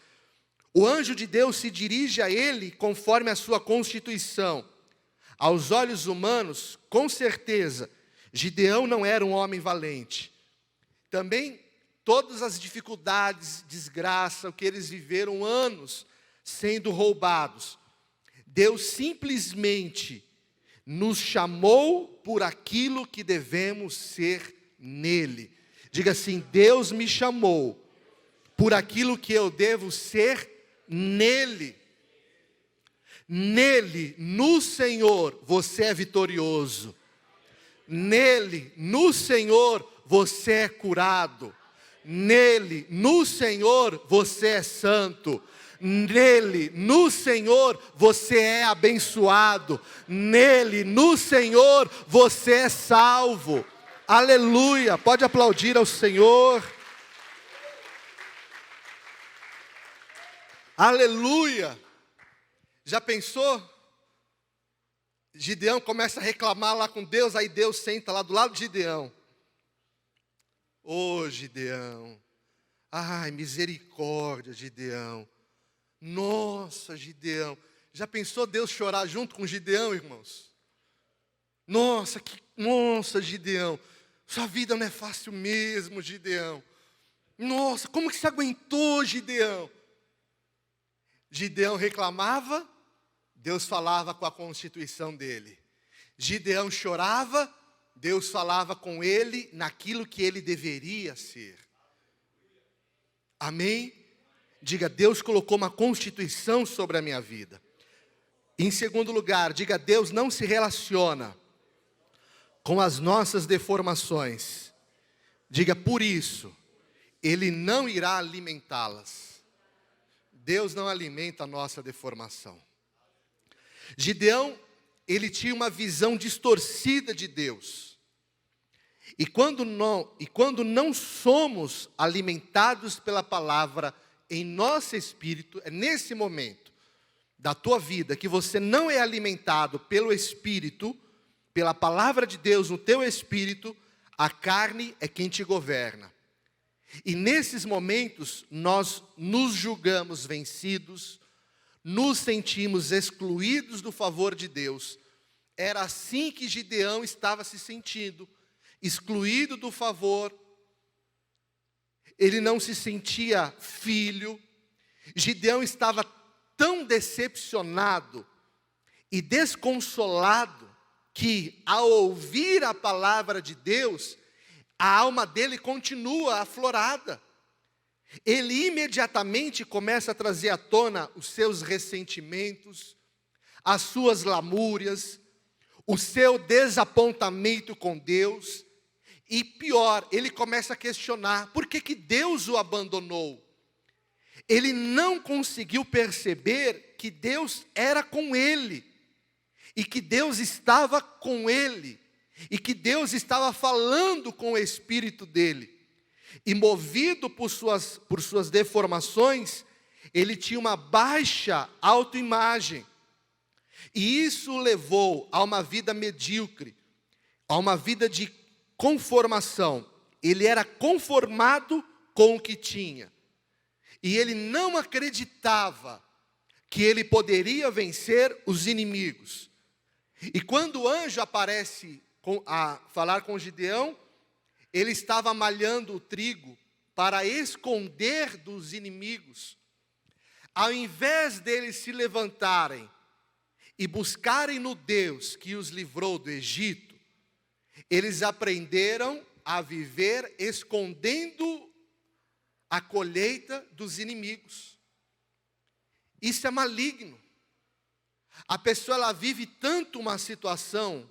O anjo de Deus se dirige a ele conforme a sua constituição. Aos olhos humanos, com certeza, Gideão não era um homem valente. Também todas as dificuldades, desgraça, o que eles viveram anos sendo roubados. Deus simplesmente nos chamou por aquilo que devemos ser nele. Diga assim: Deus me chamou por aquilo que eu devo ser nele. Nele, no Senhor, você é vitorioso. Nele, no Senhor, você é curado. Nele, no Senhor, você é santo. Nele, no Senhor, você é abençoado. Nele, no Senhor, você é salvo. Aleluia! Pode aplaudir ao Senhor. Aleluia! Já pensou? Gideão começa a reclamar lá com Deus, aí Deus senta lá do lado de Gideão. Ô Gideão, ai, misericórdia, Gideão. Nossa, Gideão. Já pensou Deus chorar junto com Gideão, irmãos? Nossa, Gideão. Sua vida não é fácil mesmo, Gideão. Nossa, como que você aguentou, Gideão? Gideão reclamava, Deus falava com a constituição dele. Gideão chorava, Deus falava com ele naquilo que ele deveria ser. Amém? Diga: Deus colocou uma constituição sobre a minha vida. Em segundo lugar, diga: Deus não se relaciona com as nossas deformações. Diga: por isso, Ele não irá alimentá-las. Deus não alimenta a nossa deformação. Gideão, ele tinha uma visão distorcida de Deus. E quando não somos alimentados pela palavra em nosso espírito, é nesse momento da tua vida que você não é alimentado pelo Espírito, pela palavra de Deus no teu espírito, a carne é quem te governa. E nesses momentos nós nos julgamos vencidos, nos sentimos excluídos do favor de Deus. Era assim que Gideão estava se sentindo, excluído do favor. Ele não se sentia filho. Gideão estava tão decepcionado e desconsolado que, ao ouvir a palavra de Deus, a alma dele continua aflorada. Ele imediatamente começa a trazer à tona os seus ressentimentos, as suas lamúrias, o seu desapontamento com Deus. E pior, ele começa a questionar: por que Deus o abandonou? Ele não conseguiu perceber que Deus era com ele, e que Deus estava com ele, e que Deus estava falando com o espírito dele. E movido por suas deformações, ele tinha uma baixa autoimagem. E isso o levou a uma vida medíocre, a uma vida de conformação. Ele era conformado com o que tinha. E ele não acreditava que ele poderia vencer os inimigos. E quando o anjo aparece a falar com Gideão, ele estava malhando o trigo para esconder dos inimigos. Ao invés deles se levantarem e buscarem no Deus que os livrou do Egito, eles aprenderam a viver escondendo a colheita dos inimigos. Isso é maligno. A pessoa, ela vive tanto uma situação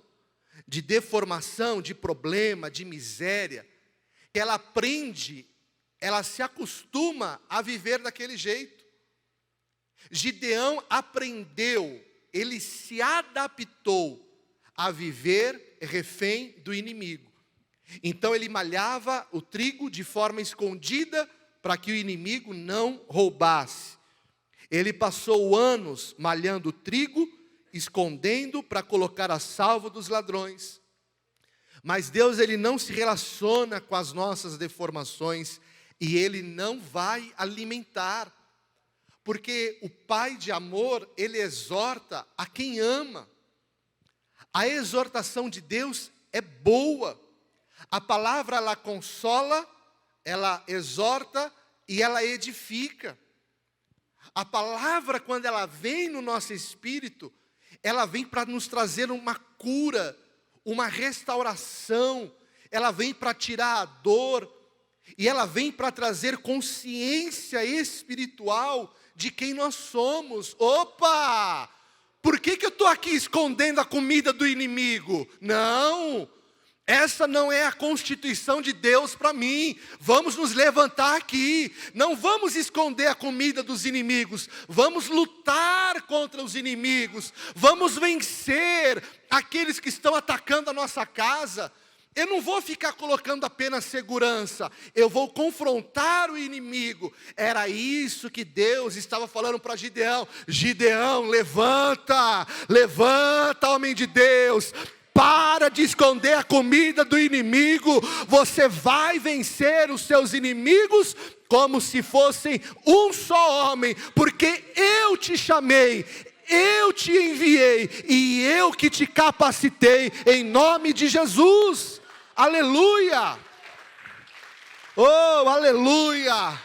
de deformação, de problema, de miséria, que ela aprende, ela se acostuma a viver daquele jeito. Gideão aprendeu, ele se adaptou a viver refém do inimigo. Então ele malhava o trigo de forma escondida para que o inimigo não roubasse. Ele passou anos malhando o trigo, escondendo para colocar a salvo dos ladrões. Mas Deus, ele não se relaciona com as nossas deformações e ele não vai alimentar. Porque o Pai de amor, ele exorta a quem ama. A exortação de Deus é boa. A palavra, ela consola, ela exorta e ela edifica. A palavra, quando ela vem no nosso espírito, ela vem para nos trazer uma cura, uma restauração. Ela vem para tirar a dor. E ela vem para trazer consciência espiritual de quem nós somos. Opa! Por que eu estou aqui escondendo a comida do inimigo? Não! Essa não é a constituição de Deus para mim. Vamos nos levantar aqui. Não vamos esconder a comida dos inimigos. Vamos lutar contra os inimigos. Vamos vencer aqueles que estão atacando a nossa casa. Eu não vou ficar colocando apenas segurança. Eu vou confrontar o inimigo. Era isso que Deus estava falando para Gideão. Gideão, levanta. Levanta, homem de Deus. Para de esconder a comida do inimigo. Você vai vencer os seus inimigos como se fossem um só homem. Porque eu te chamei, eu te enviei e eu que te capacitei em nome de Jesus. Aleluia! Oh, aleluia!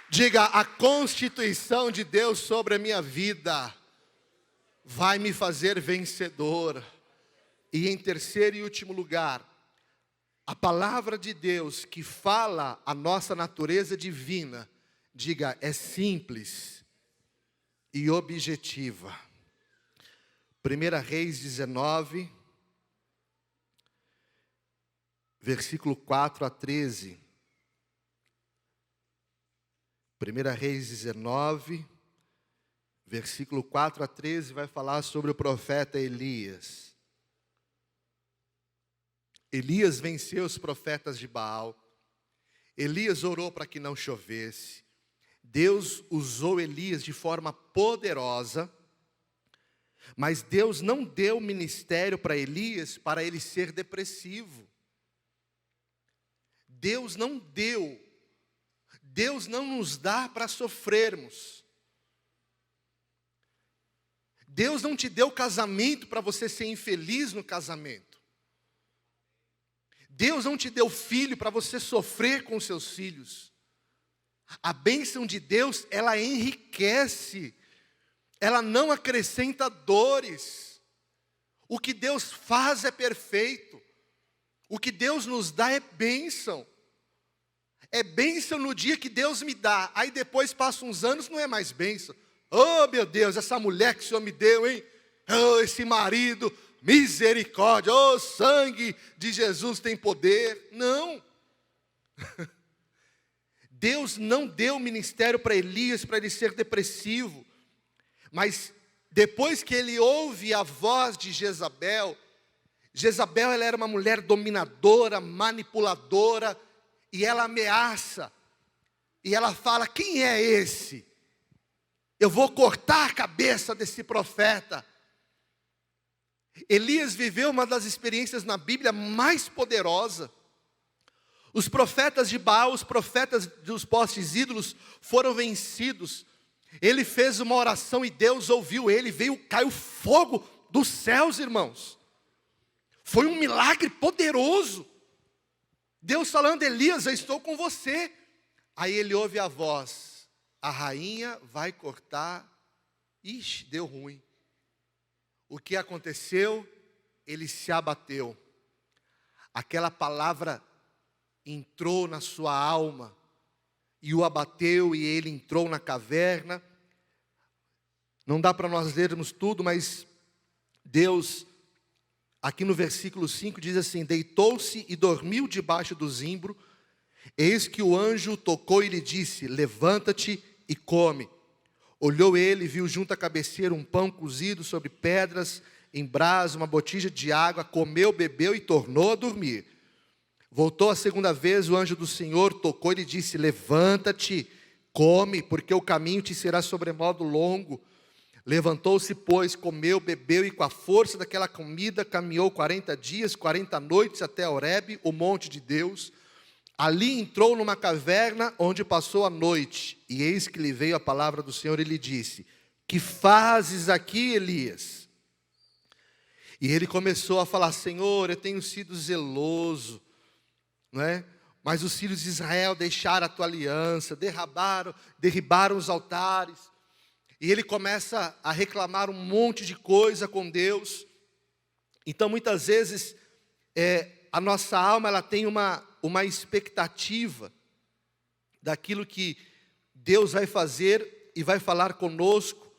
Diga, a constituição de Deus sobre a minha vida vai me fazer vencedor. E em terceiro e último lugar, a palavra de Deus que fala a nossa natureza divina, diga, é simples e objetiva. 1 Reis 19, versículo 4 a 13. 1 Reis 19, versículo 4 a 13, vai falar sobre o profeta Elias. Elias venceu os profetas de Baal. Elias orou para que não chovesse. Deus usou Elias de forma poderosa. Mas Deus não deu ministério para Elias para ele ser depressivo. Deus não deu. Deus não nos dá para sofrermos. Deus não te deu casamento para você ser infeliz no casamento. Deus não te deu filho para você sofrer com seus filhos. A bênção de Deus, ela enriquece. Ela não acrescenta dores. O que Deus faz é perfeito. O que Deus nos dá é bênção. É bênção no dia que Deus me dá. Aí depois passa uns anos, não é mais bênção. Oh meu Deus, essa mulher que o Senhor me deu, hein? Oh, esse marido, misericórdia. Oh, sangue de Jesus tem poder. Não. Deus não deu ministério para Elias para ele ser depressivo. Mas depois que ele ouve a voz de Jezabel, Jezabel, ela era uma mulher dominadora, manipuladora, e ela ameaça, e ela fala, quem é esse? Eu vou cortar a cabeça desse profeta. Elias viveu uma das experiências na Bíblia mais poderosa. Os profetas de Baal, os profetas dos postes ídolos foram vencidos. Ele fez uma oração e Deus ouviu ele, caiu fogo dos céus, irmãos. Foi um milagre poderoso. Deus falando, Elias, eu estou com você. Aí ele ouve a voz, a rainha vai cortar. Ixi, deu ruim. O que aconteceu? Ele se abateu. Aquela palavra entrou na sua alma e o abateu, e ele entrou na caverna. Não dá para nós lermos tudo, mas Deus, aqui no versículo 5 diz assim, deitou-se e dormiu debaixo do zimbro, eis que o anjo tocou e lhe disse, levanta-te e come. Olhou ele e viu junto à cabeceira um pão cozido sobre pedras, em brasa, uma botija de água, comeu, bebeu e tornou a dormir. Voltou a segunda vez, o anjo do Senhor tocou e lhe disse: levanta-te, come, porque o caminho te será sobremodo longo. Levantou-se, pois, comeu, bebeu, e com a força daquela comida caminhou 40 dias, 40 noites até Horebe, o monte de Deus. Ali entrou numa caverna, onde passou a noite. E eis que lhe veio a palavra do Senhor e lhe disse: que fazes aqui, Elias? E ele começou a falar: Senhor, eu tenho sido zeloso, não é? Mas os filhos de Israel deixaram a tua aliança, derribaram os altares. E ele começa a reclamar um monte de coisa com Deus. Então, muitas vezes, a nossa alma ela tem uma expectativa daquilo que Deus vai fazer e vai falar conosco.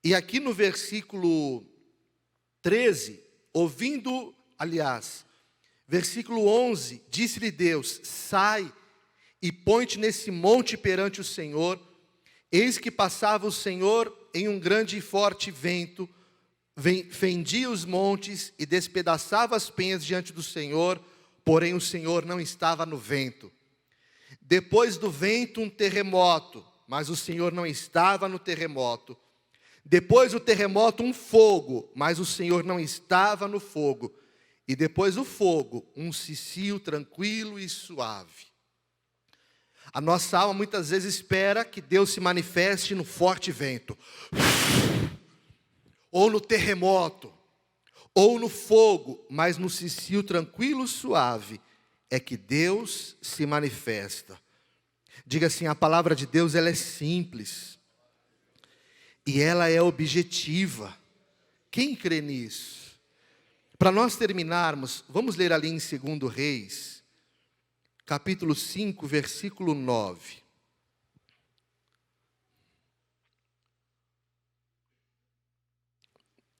E aqui no versículo 13, versículo 11, disse-lhe Deus: sai e põe-te nesse monte perante o Senhor. Eis que passava o Senhor em um grande e forte vento, fendia os montes e despedaçava as penhas diante do Senhor, porém o Senhor não estava no vento. Depois do vento um terremoto, mas o Senhor não estava no terremoto. Depois do terremoto um fogo, mas o Senhor não estava no fogo. E depois do fogo um cicio tranquilo e suave. A nossa alma muitas vezes espera que Deus se manifeste no forte vento, ou no terremoto, ou no fogo, mas no cicio tranquilo e suave é que Deus se manifesta. Diga assim: a palavra de Deus ela é simples e ela é objetiva. Quem crê nisso? Para nós terminarmos, vamos ler ali em 2 Reis, capítulo 5, versículo 9.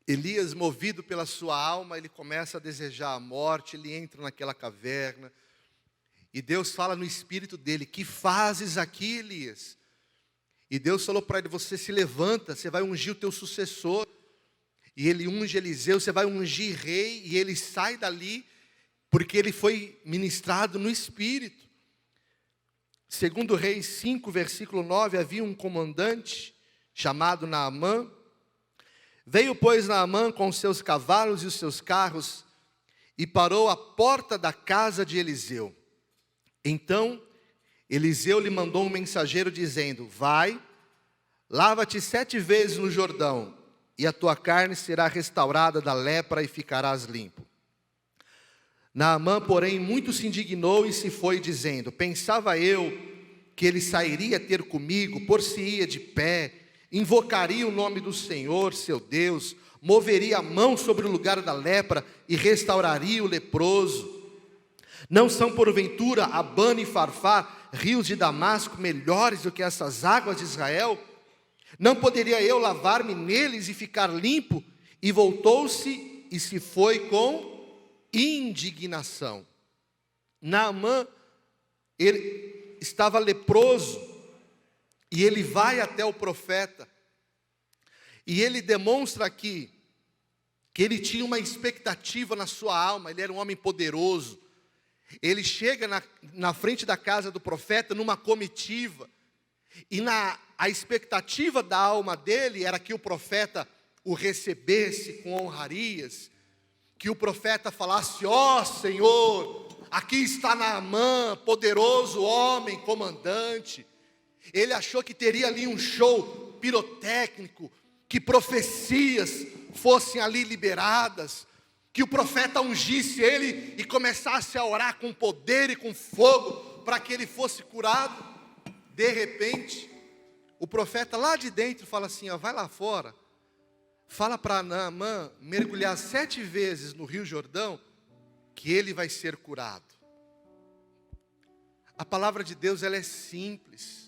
Elias, movido pela sua alma, ele começa a desejar a morte, ele entra naquela caverna, e Deus fala no espírito dele: que fazes aqui, Elias? E Deus falou para ele: você se levanta, você vai ungir o teu sucessor. E ele unge Eliseu, você vai ungir rei, e ele sai dali, porque ele foi ministrado no Espírito. 2 Reis 5, versículo 9, havia um comandante chamado Naamã. Veio, pois, Naamã com os seus cavalos e os seus carros, e parou à porta da casa de Eliseu. Então, Eliseu lhe mandou um mensageiro dizendo: vai, lava-te 7 vezes no Jordão, e a tua carne será restaurada da lepra e ficarás limpo. Naamã, porém, muito se indignou e se foi, dizendo: pensava eu que ele sairia ter comigo, por-se-ia de pé, invocaria o nome do Senhor, seu Deus, moveria a mão sobre o lugar da lepra e restauraria o leproso. Não são porventura Abana e Farfar, rios de Damasco, melhores do que essas águas de Israel? Não poderia eu lavar-me neles e ficar limpo? E voltou-se e se foi com indignação. Naamã, ele estava leproso, e ele vai até o profeta, e ele demonstra aqui, que ele tinha uma expectativa na sua alma, ele era um homem poderoso. Ele chega na frente da casa do profeta, numa comitiva, e a expectativa da alma dele era que o profeta o recebesse com honrarias, que o profeta falasse: ó Senhor, aqui está Naamã, poderoso homem, comandante. Ele achou que teria ali um show pirotécnico, que profecias fossem ali liberadas, que o profeta ungisse ele e começasse a orar com poder e com fogo, para que ele fosse curado. De repente, o profeta lá de dentro fala assim: ó, vai lá fora, fala para Naamã mergulhar 7 vezes no Rio Jordão, que ele vai ser curado. A palavra de Deus ela é simples.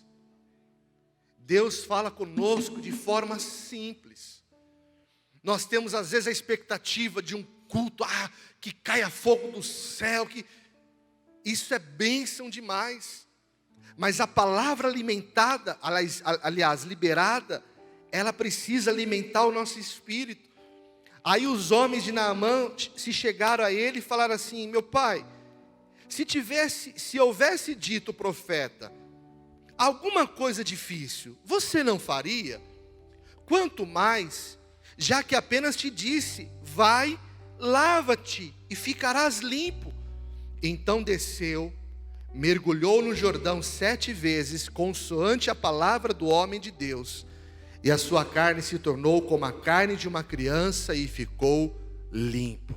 Deus fala conosco de forma simples. Nós temos às vezes a expectativa de um culto, que caia fogo do céu, que isso é bênção demais. Mas a palavra alimentada, aliás, liberada, ela precisa alimentar o nosso espírito. Aí os homens de Naamã se chegaram a ele e falaram assim: meu pai, Se houvesse dito o profeta alguma coisa difícil, você não faria? Quanto mais, já que apenas te disse: vai, lava-te e ficarás limpo. Então desceu, mergulhou no Jordão 7 vezes, consoante a palavra do homem de Deus, e a sua carne se tornou como a carne de uma criança e ficou limpo.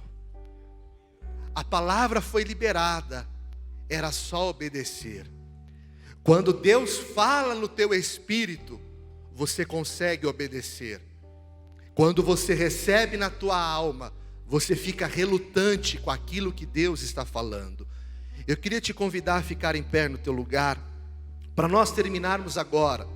A palavra foi liberada, era só obedecer. Quando Deus fala no teu espírito, você consegue obedecer. Quando você recebe na tua alma, você fica relutante com aquilo que Deus está falando. Eu queria te convidar a ficar em pé no teu lugar, para nós terminarmos agora.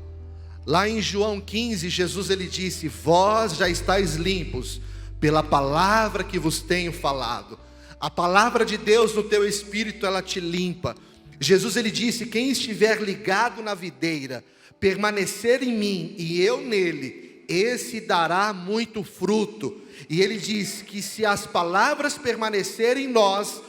Lá em João 15, Jesus ele disse: vós já estáis limpos pela palavra que vos tenho falado. A palavra de Deus no teu espírito, ela te limpa. Jesus ele disse: quem estiver ligado na videira, permanecer em mim e eu nele, esse dará muito fruto. E ele diz que se as palavras permanecerem em nós,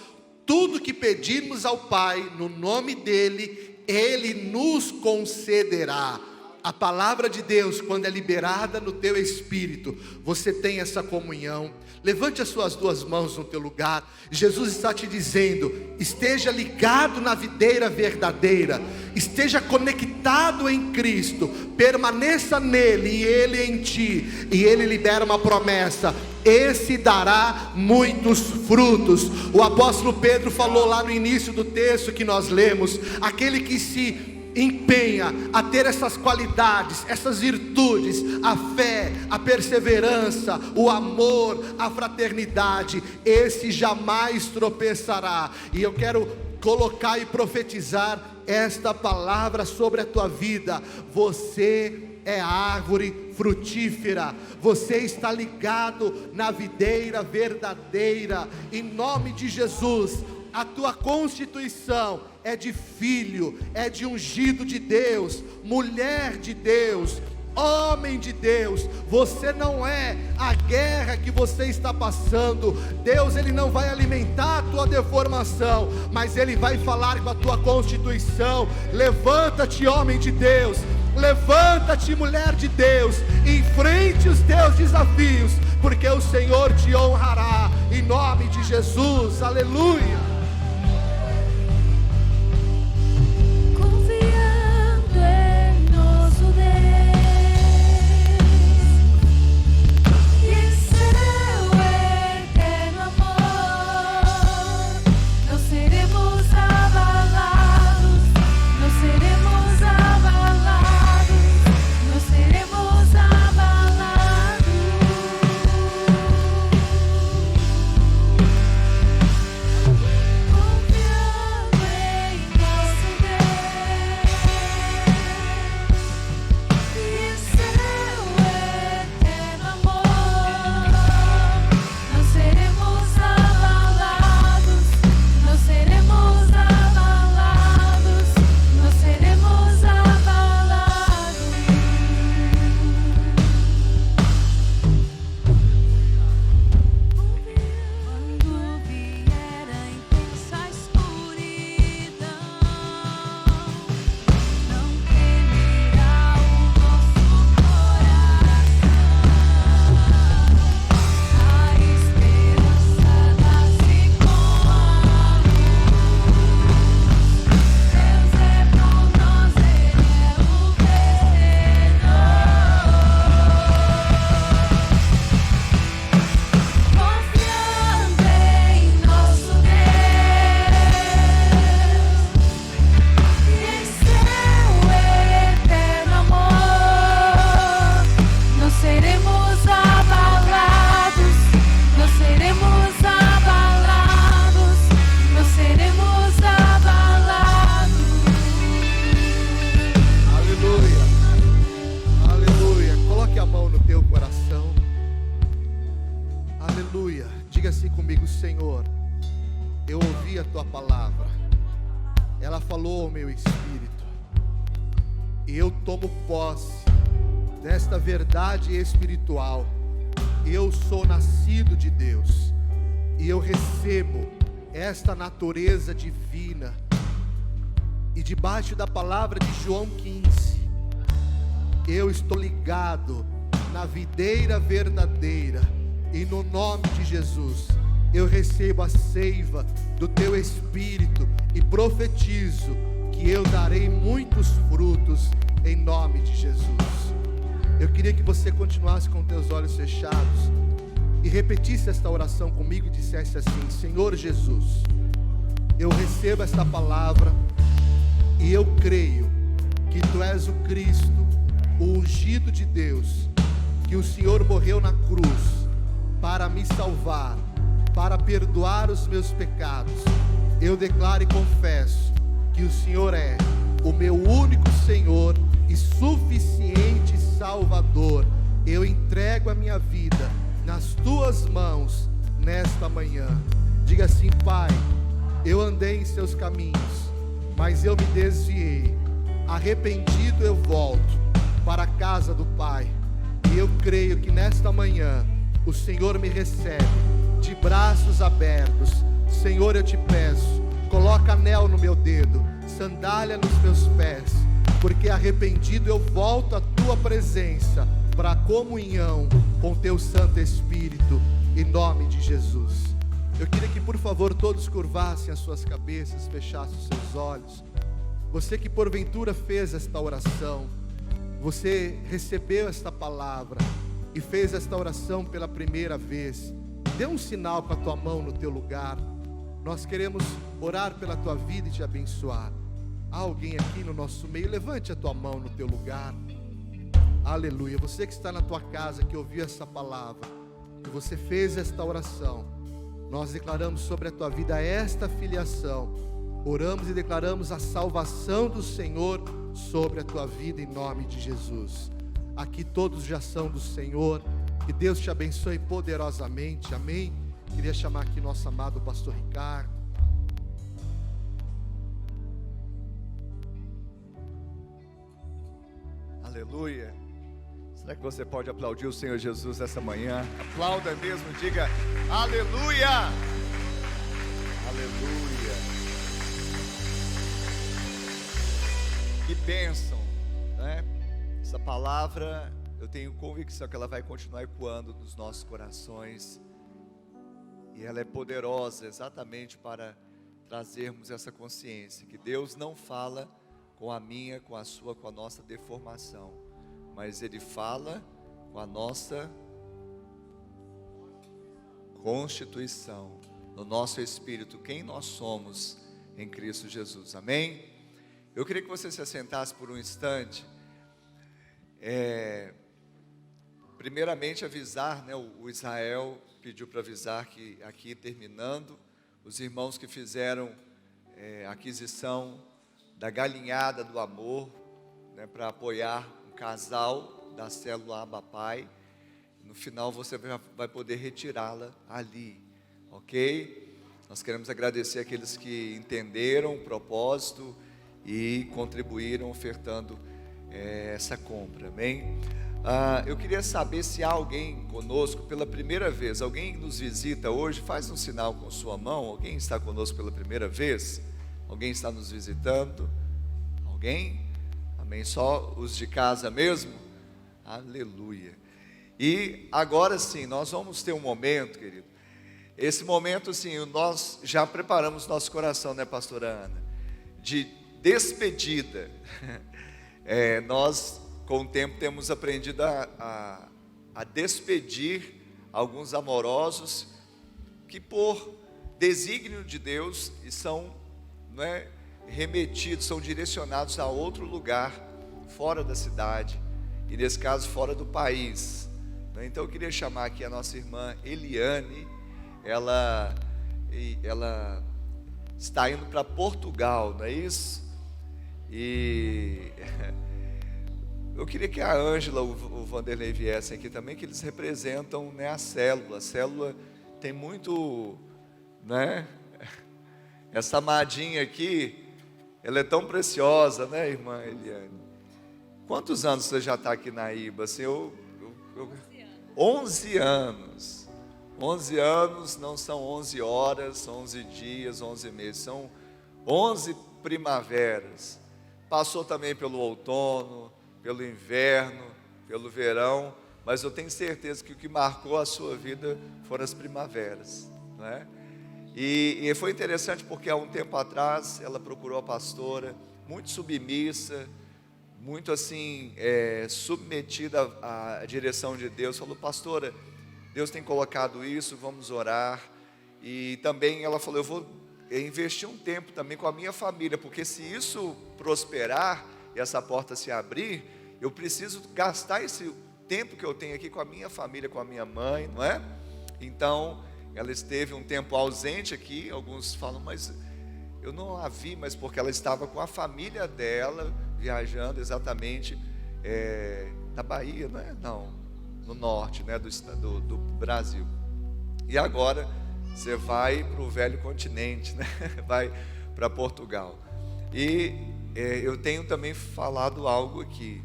tudo que pedirmos ao Pai no nome dele, ele nos concederá. A palavra de Deus, quando é liberada no teu espírito, você tem essa comunhão. Levante as suas duas mãos no teu lugar. Jesus está te dizendo: esteja ligado na videira verdadeira, esteja conectado em Cristo, permaneça nele e ele em ti. E ele libera uma promessa: esse dará muitos frutos. O apóstolo Pedro falou lá no início do texto que nós lemos: aquele que se empenha a ter essas qualidades, essas virtudes, a fé, a perseverança, o amor, a fraternidade, esse jamais tropeçará. E eu quero colocar e profetizar esta palavra sobre a tua vida: você é árvore frutífera, você está ligado na videira verdadeira, em nome de Jesus. A tua constituição é de filho, é de ungido de Deus, mulher de Deus, homem de Deus. Você não é a guerra que você está passando. Deus ele não vai alimentar a tua deformação, mas ele vai falar com a tua constituição. Levanta-te, homem de Deus, levanta-te, mulher de Deus, enfrente os teus desafios, porque o Senhor te honrará, em nome de Jesus. Aleluia. Verdade espiritual. Eu sou nascido de Deus e eu recebo esta natureza divina. E debaixo da palavra de João 15, eu estou ligado na videira verdadeira, e no nome de Jesus, eu recebo a seiva do teu Espírito e profetizo que eu darei muitos frutos em nome de Jesus. Eu queria que você continuasse com teus olhos fechados e repetisse esta oração comigo e dissesse assim: Senhor Jesus, eu recebo esta palavra e eu creio que Tu és o Cristo, o ungido de Deus, que o Senhor morreu na cruz para me salvar, para perdoar os meus pecados. Eu declaro e confesso que o Senhor é o meu único Senhor e suficiente Salvador. Eu entrego a minha vida nas Tuas mãos nesta manhã. Diga assim: Pai, eu andei em Seus caminhos, mas eu me desviei. Arrependido eu volto para a casa do Pai. E eu creio que nesta manhã o Senhor me recebe de braços abertos. Senhor, eu te peço, coloca anel no meu dedo, sandália nos meus pés, porque arrependido eu volto à Tua presença, para a comunhão com Teu Santo Espírito, em nome de Jesus. Eu queria que por favor todos curvassem as suas cabeças, fechassem os seus olhos. Você que porventura fez esta oração, você recebeu esta palavra e fez esta oração pela primeira vez, dê um sinal com a tua mão no teu lugar. Nós queremos orar pela tua vida e te abençoar. Há alguém aqui no nosso meio? Levante a tua mão no teu lugar. Aleluia. Você que está na tua casa, que ouviu essa palavra, que você fez esta oração, nós declaramos sobre a tua vida esta filiação. Oramos e declaramos a salvação do Senhor sobre a tua vida em nome de Jesus. Aqui todos já são do Senhor. Que Deus te abençoe poderosamente. Amém. Queria chamar aqui nosso amado pastor Ricardo.
Aleluia. Será que você pode aplaudir o Senhor Jesus essa manhã? Aplauda mesmo, diga aleluia. Aleluia. Que bênção, né? Essa palavra, eu tenho convicção que ela vai continuar ecoando nos nossos corações. E ela é poderosa exatamente para trazermos essa consciência que Deus não fala com a minha, com a sua, com a nossa deformação, mas Ele fala com a nossa constituição, no nosso espírito, quem nós somos em Cristo Jesus, amém? Eu queria que você se assentasse por um instante. Primeiramente avisar, né, o Israel pediu para avisar que aqui terminando, os irmãos que fizeram aquisição da galinhada do amor, né, para apoiar um casal da célula Abba Pai, no final você vai poder retirá-la ali, ok? Nós queremos agradecer aqueles que entenderam o propósito e contribuíram ofertando essa compra, amém? Eu queria saber se há alguém conosco pela primeira vez. Alguém nos visita hoje, faz um sinal com sua mão. Alguém está conosco pela primeira vez? Alguém está nos visitando? Alguém? Amém, só os de casa mesmo? Aleluia. E agora sim, nós vamos ter um momento, querido. Esse momento sim, nós já preparamos nosso coração, né, pastora Ana? De despedida. Nós com o tempo temos aprendido a despedir alguns amorosos que por desígnio de Deus são, não é, remetidos, são direcionados a outro lugar, fora da cidade, e nesse caso fora do país. Então eu queria chamar aqui a nossa irmã Eliane. Ela está indo para Portugal, não é isso? E eu queria que a Ângela, o Vanderlei viessem aqui também, que eles representam, né, a célula. A célula tem muito, né? Essa amadinha aqui, ela é tão preciosa, né, irmã Eliane? Quantos anos você já está aqui na IBA? Assim, 11 anos. 11 anos não são 11 horas, 11 dias, 11 meses, são 11 primaveras. Passou também pelo outono, pelo inverno, pelo verão, mas eu tenho certeza que o que marcou a sua vida foram as primaveras, não é? E foi interessante porque há um tempo atrás ela procurou a pastora, muito submissa, muito assim, submetida à direção de Deus. Falou: pastora, Deus tem colocado isso, vamos orar. E também ela falou: eu vou investir um tempo também com a minha família, porque se isso prosperar e essa porta se abrir, eu preciso gastar esse tempo que eu tenho aqui com a minha família, com a minha mãe, não é? Então ela esteve um tempo ausente aqui. Alguns falam: mas eu não a vi, mas porque ela estava com a família dela, viajando exatamente na Bahia, não é? Não, no norte, né, do Brasil. E agora você vai para o velho continente, né? Vai para Portugal. E eu tenho também falado algo aqui.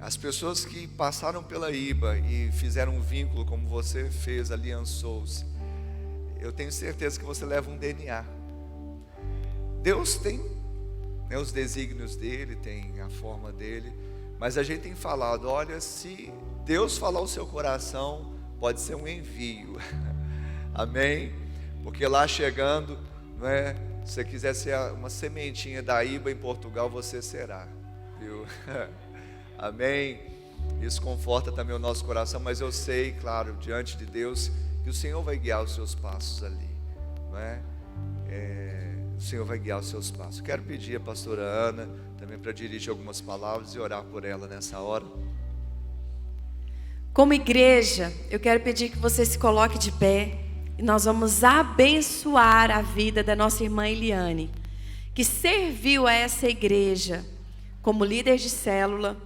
As pessoas que passaram pela IBA e fizeram um vínculo como você fez, aliançou-se, eu tenho certeza que você leva um DNA. Deus tem, né, os desígnios dele, tem a forma dele, mas a gente tem falado: olha, se Deus falar o seu coração, pode ser um envio. Amém? Porque lá chegando, não é? Se você quiser ser uma sementinha da IBA em Portugal, você será, viu? Amém? Isso conforta também o nosso coração, mas eu sei, claro, diante de Deus, que o Senhor vai guiar os seus passos ali, não é? O Senhor vai guiar os seus passos. Quero pedir a pastora Ana também para dirigir algumas palavras e orar por ela nessa hora.
Como igreja, eu quero pedir que você se coloque de pé e nós vamos abençoar a vida da nossa irmã Eliane, que serviu a essa igreja como líder de célula.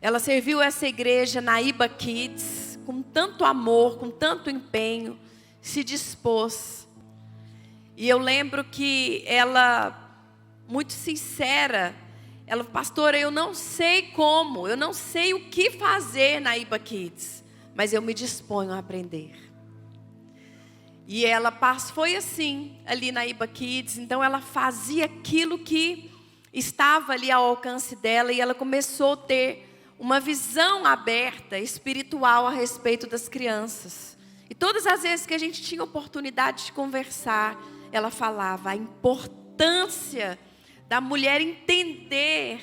Ela serviu essa igreja na IBA Kids com tanto amor, com tanto empenho, se dispôs. E eu lembro que ela, muito sincera, ela: pastora, eu não sei como, eu não sei o que fazer na IBA Kids, mas eu me disponho a aprender. E ela foi assim, ali na IBA Kids. Então ela fazia aquilo que estava ali ao alcance dela, e ela começou a ter uma visão aberta, espiritual a respeito das crianças. E todas as vezes que a gente tinha oportunidade de conversar, ela falava a importância da mulher entender,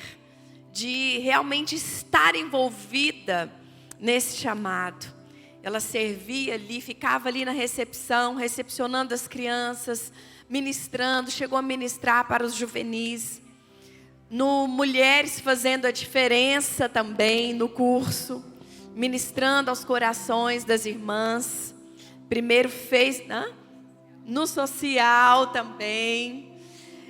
de realmente estar envolvida nesse chamado. Ela servia ali, ficava ali na recepção, recepcionando as crianças, ministrando, chegou a ministrar para os juvenis. No Mulheres Fazendo a Diferença também, no curso, ministrando aos corações das irmãs. Primeiro fez, no social também.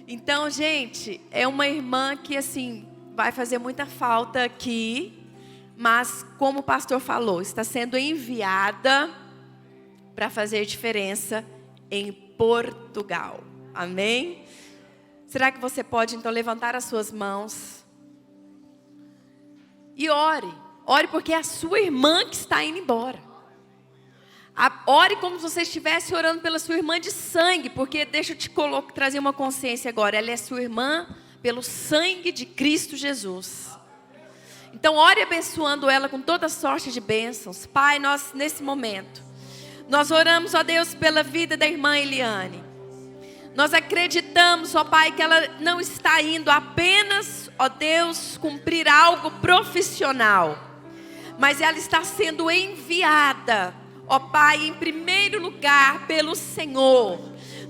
Então, gente, é uma irmã que assim vai fazer muita falta aqui, mas como o pastor falou, está sendo enviada para fazer diferença em Portugal. Amém? Será que você pode então levantar as suas mãos e ore? Ore porque é a sua irmã que está indo embora. Ore como se você estivesse orando pela sua irmã de sangue, porque deixa eu te trazer uma consciência agora. Ela é sua irmã pelo sangue de Cristo Jesus. Então ore abençoando ela com toda sorte de bênçãos. Pai, nós nesse momento, nós oramos, ó Deus, pela vida da irmã Eliane. Nós acreditamos, ó Pai, que ela não está indo apenas, ó Deus, cumprir algo profissional, mas ela está sendo enviada, ó Pai, em primeiro lugar pelo Senhor.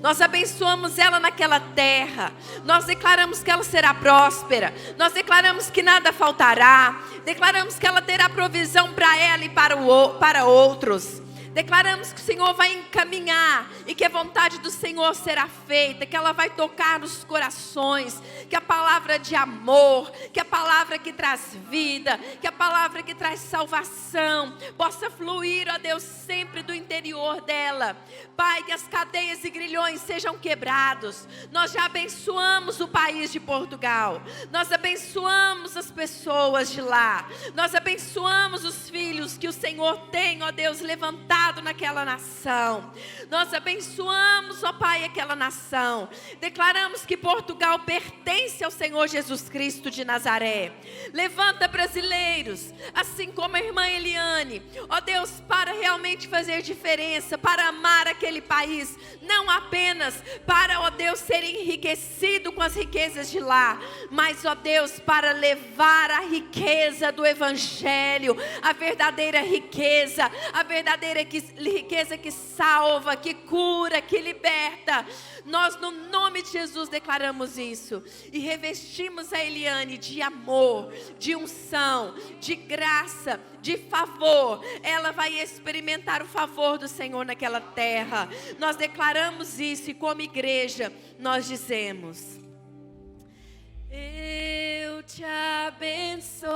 Nós abençoamos ela naquela terra. Nós declaramos que ela será próspera. Nós declaramos que nada faltará. Declaramos que ela terá provisão para ela e para outros. Declaramos que o Senhor vai encaminhar e que a vontade do Senhor será feita, que ela vai tocar nos corações, que a palavra de amor, que a palavra que traz vida, que a palavra que traz salvação possa fluir, ó Deus, sempre do interior dela. Pai, que as cadeias e grilhões sejam quebrados. Nós já abençoamos o país de Portugal. Nós abençoamos as pessoas pessoas de lá. Nós abençoamos os filhos que o Senhor tem, ó Deus, levantado naquela nação. Nós abençoamos, ó Pai, aquela nação. Declaramos que Portugal pertence ao Senhor Jesus Cristo de Nazaré. Levanta brasileiros, assim como a irmã Eliane, ó Deus, para realmente fazer diferença, para amar aquele país, não apenas para, ó Deus, ser enriquecido com as riquezas de lá, mas, ó Deus, para levar a riqueza do Evangelho, a verdadeira riqueza, a verdadeira riqueza que salva, que cura, que liberta. Nós, no nome de Jesus, declaramos isso e revestimos a Eliane de amor, de unção, de graça, de favor. Ela vai experimentar o favor do Senhor naquela terra. Nós declaramos isso e, como igreja, nós dizemos: eu te abençoo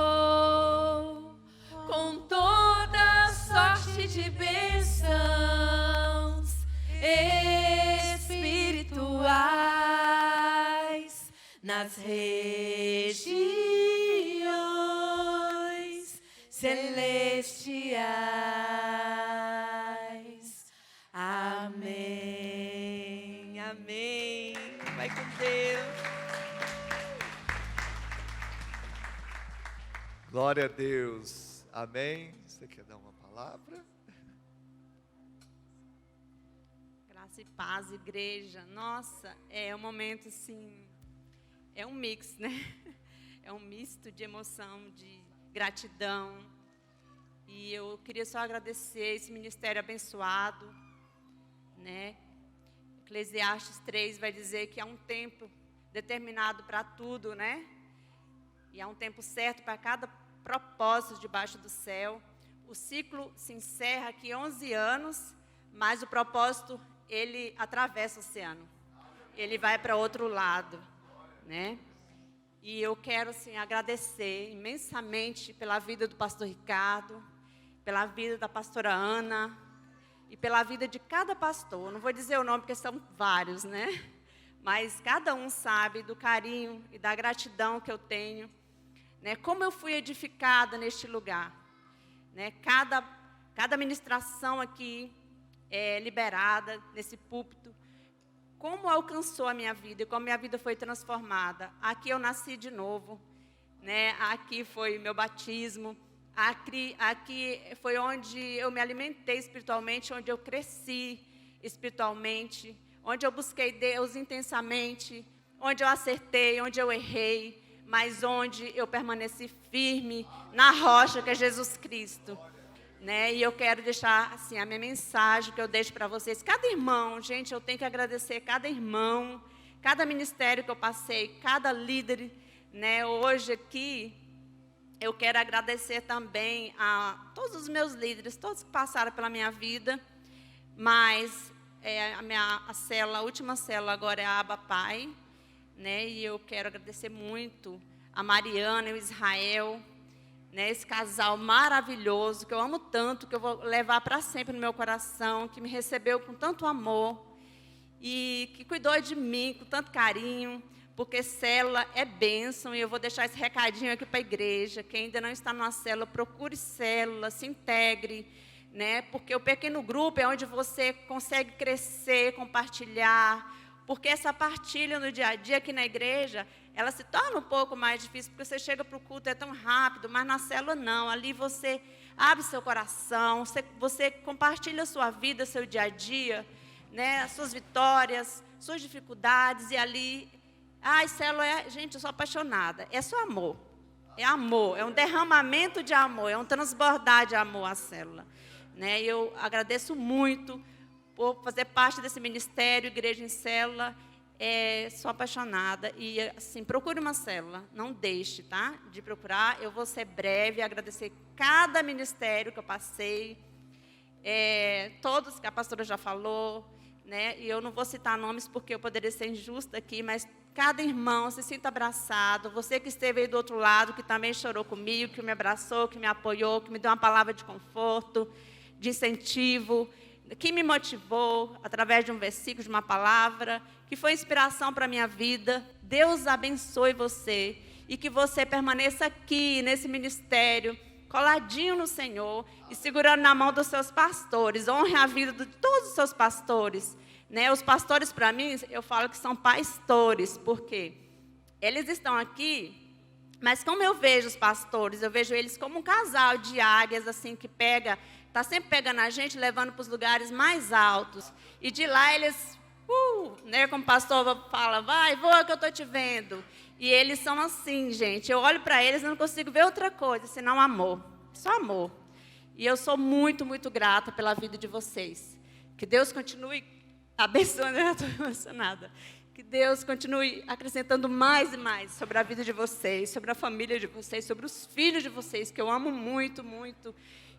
com toda sorte de bênçãos espirituais nas regiões celestiais. Amém. Amém. Vai com Deus.
Glória a Deus. Amém. Você quer dar uma palavra?
Graça e paz, igreja. Nossa, é um momento assim, é um mix, né? É um misto de emoção, de gratidão. E eu queria só agradecer esse ministério abençoado, né? Eclesiastes 3 vai dizer que há um tempo determinado para tudo, né? E há um tempo certo para cada propósito debaixo do céu. O ciclo se encerra aqui 11 anos, mas o propósito, ele atravessa o oceano. Ele vai para outro lado, né? E eu quero, assim, agradecer imensamente pela vida do pastor Ricardo, pela vida da pastora Ana e pela vida de cada pastor. Não vou dizer o nome porque são vários, né? Mas cada um sabe do carinho e da gratidão que eu tenho, né? Como eu fui edificada neste lugar, né? Cada ministração aqui liberada nesse púlpito, como alcançou a minha vida e como minha vida foi transformada. Aqui eu nasci de novo, né? Aqui foi meu batismo, aqui foi onde eu me alimentei espiritualmente, onde eu cresci espiritualmente, onde eu busquei Deus intensamente, onde eu acertei, onde eu errei, mas onde eu permaneci firme na rocha que é Jesus Cristo, né? E eu quero deixar assim a minha mensagem que eu deixo para vocês. Cada irmão, gente, eu tenho que agradecer cada irmão, cada ministério que eu passei, cada líder, né? Hoje aqui eu quero agradecer também a todos os meus líderes, todos que passaram pela minha vida, mas a última célula agora é a Aba Pai, né? E eu quero agradecer muito a Mariana e o Israel, né? Esse casal maravilhoso, que eu amo tanto, que eu vou levar para sempre no meu coração, que me recebeu com tanto amor e que cuidou de mim com tanto carinho, porque célula é bênção. E eu vou deixar esse recadinho aqui para a igreja. Quem ainda não está numa célula, procure célula, se integre, né? Porque o pequeno grupo é onde você consegue crescer, compartilhar. Porque essa partilha no dia a dia aqui na igreja, ela se torna um pouco mais difícil, porque você chega para o culto, é tão rápido, mas na célula não. Ali você abre seu coração, você compartilha a sua vida, seu dia a dia, né? As suas vitórias, suas dificuldades, e ali... célula gente, eu sou apaixonada. É só amor. É amor, é um derramamento de amor, é um transbordar de amor a célula, né? Eu agradeço muito por fazer parte desse ministério, Igreja em Célula. Sou apaixonada e, assim, procure uma célula, não deixe, tá, de procurar. Eu vou ser breve, agradecer cada ministério que eu passei, todos que a pastora já falou, né? E eu não vou citar nomes porque eu poderia ser injusta aqui, mas cada irmão se sinta abraçado. Você que esteve aí do outro lado, que também chorou comigo, que me abraçou, que me apoiou, que me deu uma palavra de conforto, de incentivo, que me motivou através de um versículo, de uma palavra, que foi inspiração para a minha vida. Deus abençoe você e que você permaneça aqui nesse ministério, coladinho no Senhor e segurando na mão dos seus pastores. Honre a vida de todos os seus pastores. Né? Os pastores, para mim, eu falo que são pastores, porque eles estão aqui, mas como eu vejo os pastores, eu vejo eles como um casal de águias, assim, que está sempre pegando a gente, levando para os lugares mais altos. E de lá eles, né, como o pastor fala, vai, voa que eu estou te vendo. E eles são assim, gente, eu olho para eles e não consigo ver outra coisa, senão amor, só amor. E eu sou muito, muito grata pela vida de vocês. Que Deus continue abençoando, eu estou emocionada. Que Deus continue acrescentando mais e mais sobre a vida de vocês, sobre a família de vocês, sobre os filhos de vocês, que eu amo muito, muito.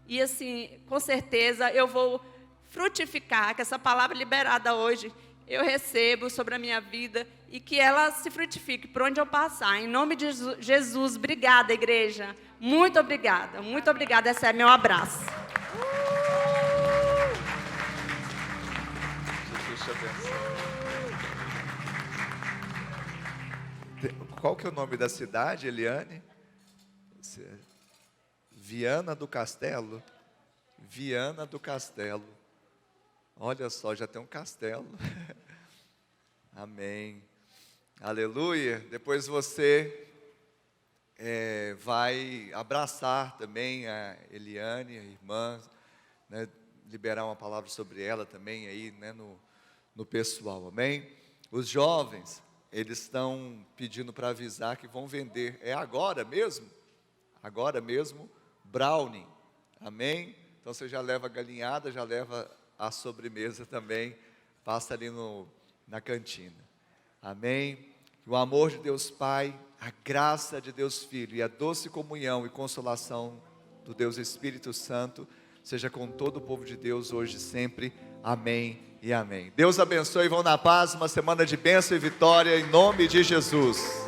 E assim, com certeza eu vou frutificar, que essa palavra liberada hoje eu recebo sobre a minha vida e que ela se frutifique por onde eu passar. Em nome de Jesus, obrigada, igreja. Muito obrigada, muito obrigada. Esse é meu abraço.
Jesus te abençoe. Qual que é o nome da cidade, Eliane? Viana do Castelo? Viana do Castelo. Olha só, já tem um castelo. Amém. Aleluia. Depois você vai abraçar também a Eliane, a irmã, né, liberar uma palavra sobre ela também aí, né, no pessoal. Amém? Os jovens, eles estão pedindo para avisar que vão vender. É agora mesmo? Agora mesmo, brownie. Amém? Então você já leva a galinhada, já leva a sobremesa também, passa ali na cantina. Amém? Que o amor de Deus Pai, a graça de Deus Filho e a doce comunhão e consolação do Deus Espírito Santo seja com todo o povo de Deus hoje e sempre. Amém e amém. Deus abençoe, vão na paz, uma semana de bênção e vitória em nome de Jesus.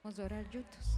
Vamos orar juntos?